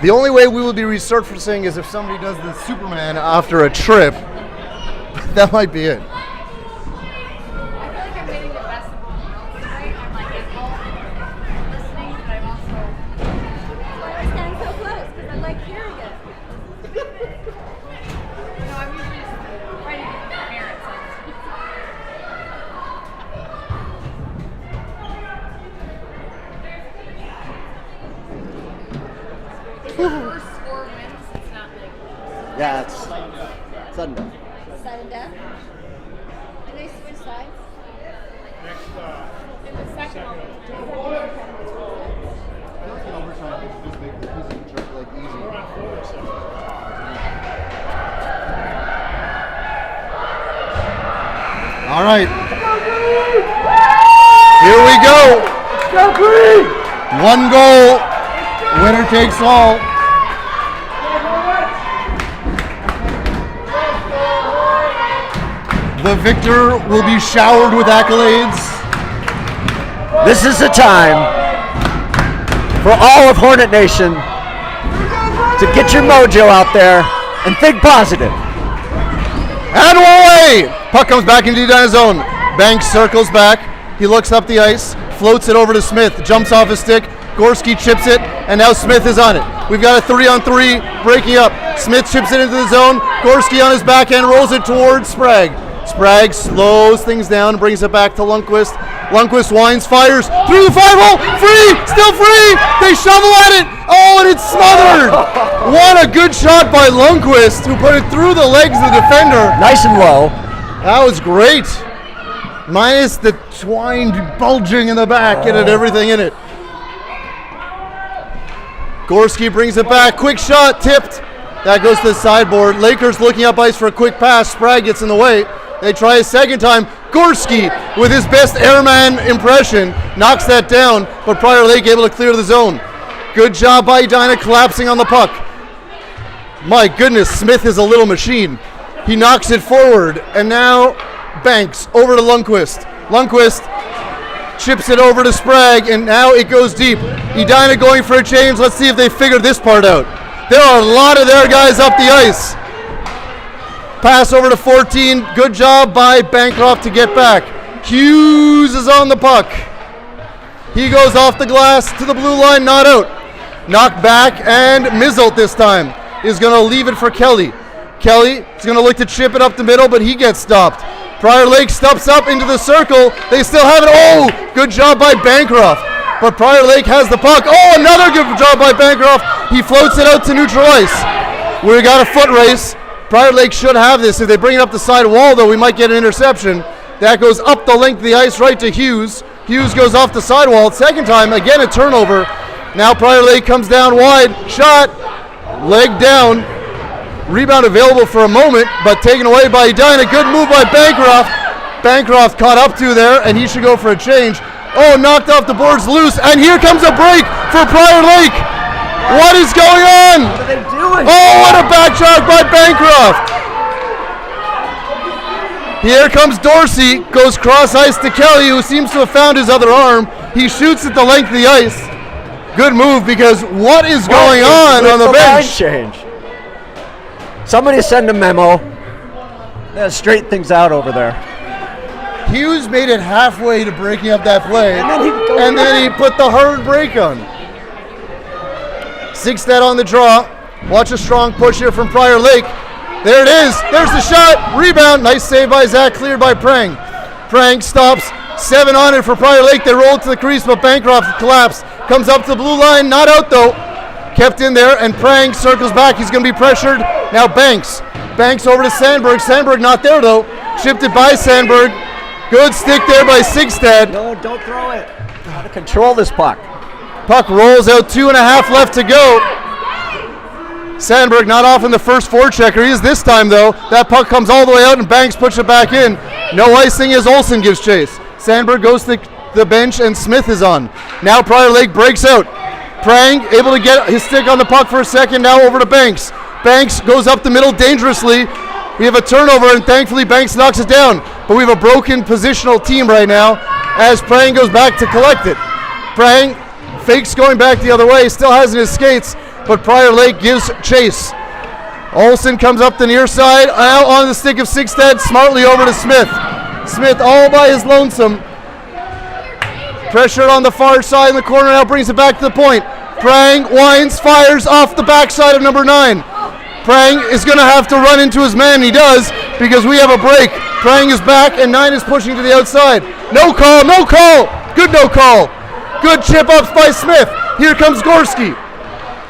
The only way we will be resurfacing is if somebody does the Superman after a trip. That might be it. I feel like I'm getting the best of both worlds tonight. I'm like listening, but I'm also. Why am I standing so close? Because I like hearing it. No, I'm usually just trying to get the parents. If the first score wins, it's not like Yeah, it's sudden death. sudden death. Did they switch sides? In the second one. All right. Here we go. One goal. Winner takes all. The victor will be showered with accolades. This is the time for all of Hornet Nation to get your mojo out there and think positive. And away! Puck comes back into the Edina zone. Banks circles back. He looks up the ice, floats it over to Smith, jumps off his stick. Gorski chips it, and now Smith is on it. We've got a 3-on-3 breaking up. Smith chips it into the zone. Gorski on his backhand rolls it towards Sprague. Sprague slows things down, brings it back to Lundqvist. Lundqvist winds, fires through the 5-hole. Free! Still free! They shovel at it! Oh, and it's smothered! What a good shot by Lundqvist, who put it through the legs of the defender. Nice and low. That was great. Minus the twine bulging in the back. It had everything in it. Gorski brings it back. Quick shot, tipped. That goes to the sideboard. Lakers looking up ice for a quick pass. Sprague gets in the way. They try a second time. Gorski, with his best airman impression, knocks that down, but Prior Lake able to clear the zone. Good job by Edina collapsing on the puck. My goodness, Smith is a little machine. He knocks it forward, and now Banks over to Lundqvist. Lundqvist chips it over to Sprague, and now it goes deep. Edina going for a change. Let's see if they figure this part out. There are a lot of their guys up the ice. Pass over to 14. Good job by Bancroft to get back. Hughes is on the puck. He goes off the glass to the blue line, not out. Knocked back, and Mizzelt this time is going to leave it for Kelly. Kelly is going to look to chip it up the middle, but he gets stopped. Prior Lake steps up into the circle. They still have it. Oh, good job by Bancroft. But Prior Lake has the puck. Oh, another good job by Bancroft. He floats it out to neutral ice. We got a foot race. Prior Lake should have this. If they bring it up the side wall, though, we might get an interception. That goes up the length of the ice right to Hughes. Hughes goes off the sidewall. Second time, again a turnover. Now Prior Lake comes down wide. Shot. Leg down. Rebound available for a moment, but taken away by Edina. Good move by Bancroft. Bancroft caught up to there, and he should go for a change. Oh, knocked off the boards loose, and here comes a break for Prior Lake. What is going on? What are they doing? Oh, what a backtrack by Bancroft. Here comes Dorsey, goes cross ice to Kelly, who seems to have found his other arm. He shoots at the length of the ice. Good move, because what is going on the line bench? change. Somebody send a memo. Straighten things out over there. Hughes made it halfway to breaking up that play, And then he put the hard break on. Sixtet on the draw. Watch a strong push here from Prior Lake. There it is. There's the shot. Rebound. Nice save by Zach. Cleared by Prang. Prang stops. 7 on it for Prior Lake. They roll to the crease, but Bancroft collapsed. Comes up to the blue line. Not out, though. Kept in there, and Prang circles back. He's going to be pressured. Now Banks. Banks over to Sandberg. Sandberg not there, though. Chipped it by Sandberg. Good stick there by Sigstad. No, don't throw it. Got to control this puck. Puck rolls out. 2.5 left to go. Sandberg not off in the first forechecker. He is this time, though. That puck comes all the way out, and Banks puts it back in. No icing as Olsen gives chase. Sandberg goes to the bench, and Smith is on. Now Prior Lake breaks out. Prang able to get his stick on the puck for a second. Now over to Banks. Banks goes up the middle dangerously. We have a turnover, and thankfully Banks knocks it down. But we have a broken positional team right now as Prang goes back to collect it. Prang fakes going back the other way. Still has in his skates, but Prior Lake gives chase. Olsen comes up the near side. Now on the stick of Sigstad. Smartly over to Smith. Smith all by his lonesome. Pressured on the far side in the corner. Now brings it back to the point. Prang winds, fires off the backside of number 9. Prang is going to have to run into his man. He does, because we have a break. Prang is back, and 9 is pushing to the outside. No call, no call. Good no call. Good chip ups by Smith. Here comes Gorski.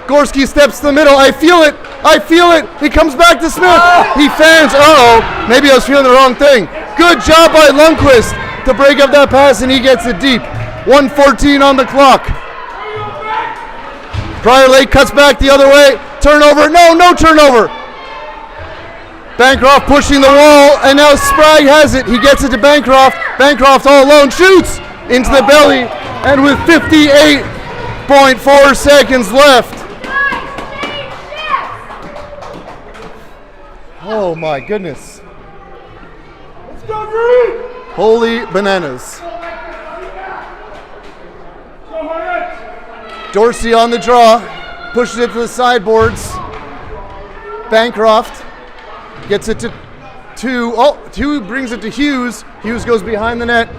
Gorski steps to the middle. I feel it. I feel it. He comes back to Smith. He fans. Uh-oh. Maybe I was feeling the wrong thing. Good job by Lundqvist to break up that pass, and he gets it deep. 1:14 on the clock. Prior Lake cuts back the other way. Turnover. No turnover. Bancroft pushing the wall, and now Sprague has it. He gets it to Bancroft. Bancroft all alone shoots into the belly, and with 58.4 seconds left. Oh my goodness. Let's go, Green! Holy bananas. Dorsey on the draw, pushes it to the sideboards. Bancroft gets it to 2. Oh, 2 brings it to Hughes. Hughes goes behind the net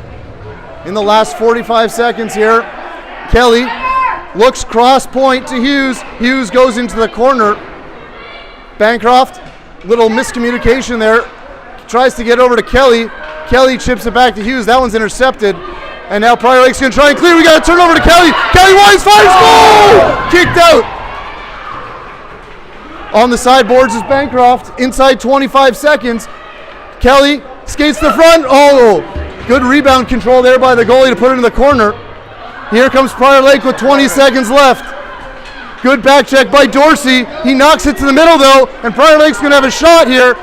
in the last 45 seconds here. Kelly looks cross point to Hughes. Hughes goes into the corner. Bancroft, little miscommunication there. Tries to get over to Kelly. Kelly chips it back to Hughes. That one's intercepted. And now Prior Lake's going to try and clear. We got to turn over to Kelly. Kelly winds, fires, goal! Kicked out. On the sideboards is Bancroft. Inside 25 seconds. Kelly skates the front. Oh, good rebound control there by the goalie to put it in the corner. Here comes Prior Lake with 20 seconds left. Good back check by Dorsey. He knocks it to the middle, though, and Prior Lake's going to have a shot here.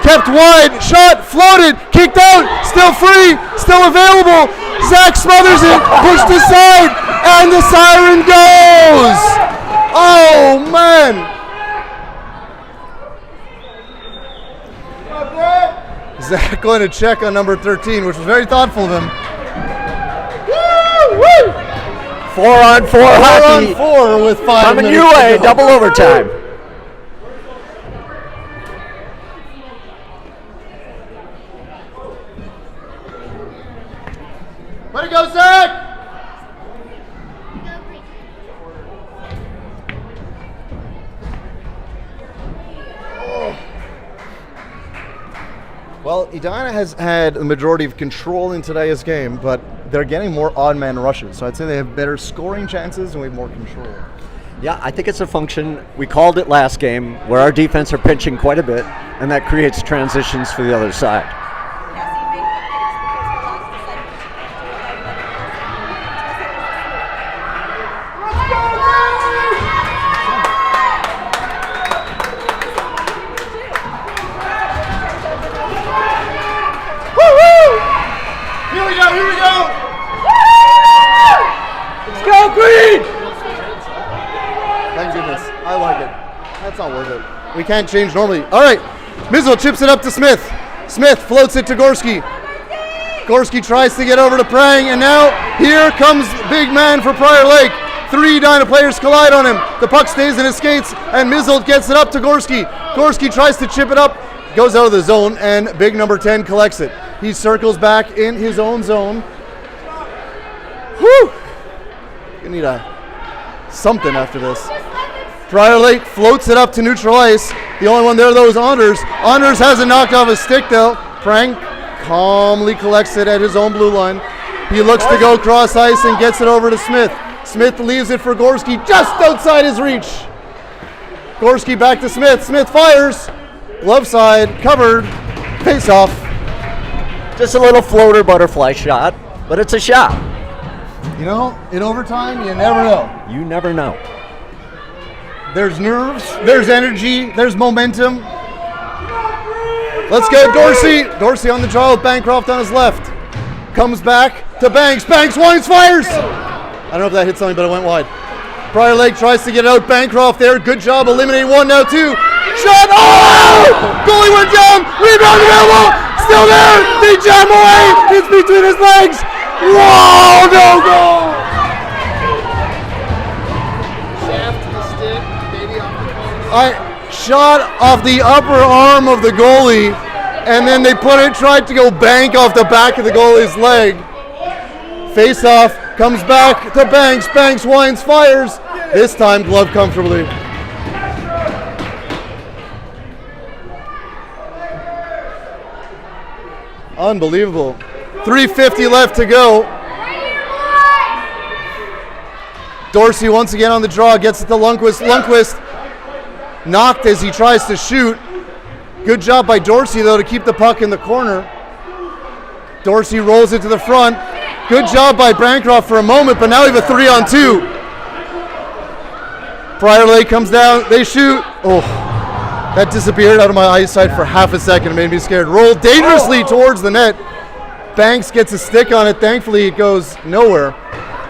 Kept wide, shot, floated, kicked out, still free, still available. Zach smothers it, pushed aside, and the siren goes. Oh, man. Zach going to check on number 13, which was very thoughtful of him. Woo! 4-on-4 hockey. 4-on-4 with 5 coming minutes your way, to go. double overtime. Way to go, Zach! Well, Edina has had the majority of control in today's game, but they're getting more odd man rushes. So I'd say they have better scoring chances and we have more control. Yeah, I think it's a function. We called it last game where our defense are pinching quite a bit, and that creates transitions for the other side. Go green! Thank goodness. I like it. That's not worth it. We can't change normally. All right. Mizzle chips it up to Smith. Smith floats it to Gorski. Gorski tries to get over to Prang, and now here comes big man for Prior Lake. 3 Edina players collide on him. The puck stays in his skates, and Mizzle gets it up to Gorski. Gorski tries to chip it up, goes out of the zone, and big number 10 collects it. He circles back in his own zone. Whew! You need something after this. Prior Lake floats it up to neutral ice. The only one there, though, is Anders. Anders hasn't knocked off his stick, though. Frank calmly collects it at his own blue line. He looks to go cross ice and gets it over to Smith. Smith leaves it for Gorski just outside his reach. Gorski back to Smith. Smith fires. Glove side, covered. Face off. Just a little floater butterfly shot, but it's a shot. You know, in overtime, you never know. You never know. There's nerves, there's energy, there's momentum. Let's go, Dorsey. Dorsey on the draw with Bancroft on his left. Comes back to Banks. Banks winds, fires. I don't know if that hit something, but it went wide. Prior Lake tries to get it out. Bancroft there. Good job eliminating one, now two. Shot. Oh! Goalie went down. Rebound available. Still there. They jam away. It's between his legs. Whoa! No goal. Shot off the upper arm of the goalie, and then they tried to go bank off the back of the goalie's leg. Face off, comes back to Banks. Banks winds, fires. This time glove comfortably. Unbelievable. 3:50 left to go. Dorsey once again on the draw, gets it to Lundqvist. Lundqvist knocked as he tries to shoot. Good job by Dorsey, though, to keep the puck in the corner. Dorsey rolls it to the front. Good job by Bancroft for a moment, but now we have a 3-on-2. Prior Lake comes down. They shoot. Oh, that disappeared out of my eyesight for half a second. It made me scared. Rolled dangerously towards the net. Banks gets a stick on it. Thankfully, it goes nowhere.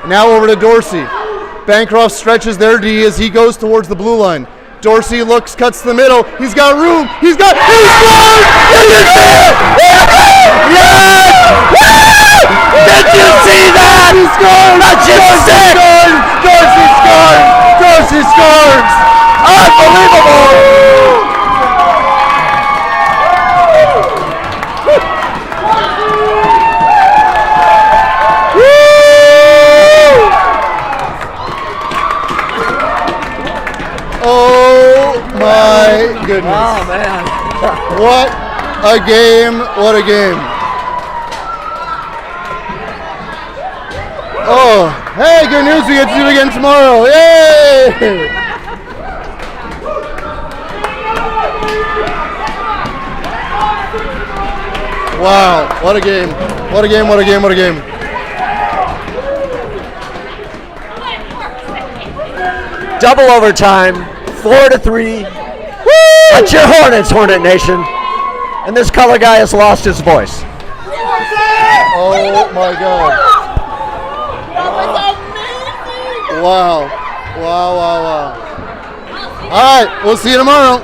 Now over to Dorsey. Bancroft stretches their D as he goes towards the blue line. Dorsey looks, cuts to the middle. He's got room. He scored! Did you see it? Yes! Did you see that? He scored! Dorsey scores! Dorsey scores! Unbelievable! Oh my goodness. Oh man. What a game. What a game. Oh, hey, good news. We get to do it again tomorrow. Yay! Wow. What a game. What a game. What a game. What a game. Double overtime, 4-3. That's your Hornets, Hornet Nation. And this color guy has lost his voice. Oh my God. Wow. Wow, wow, wow. All right, we'll see you tomorrow.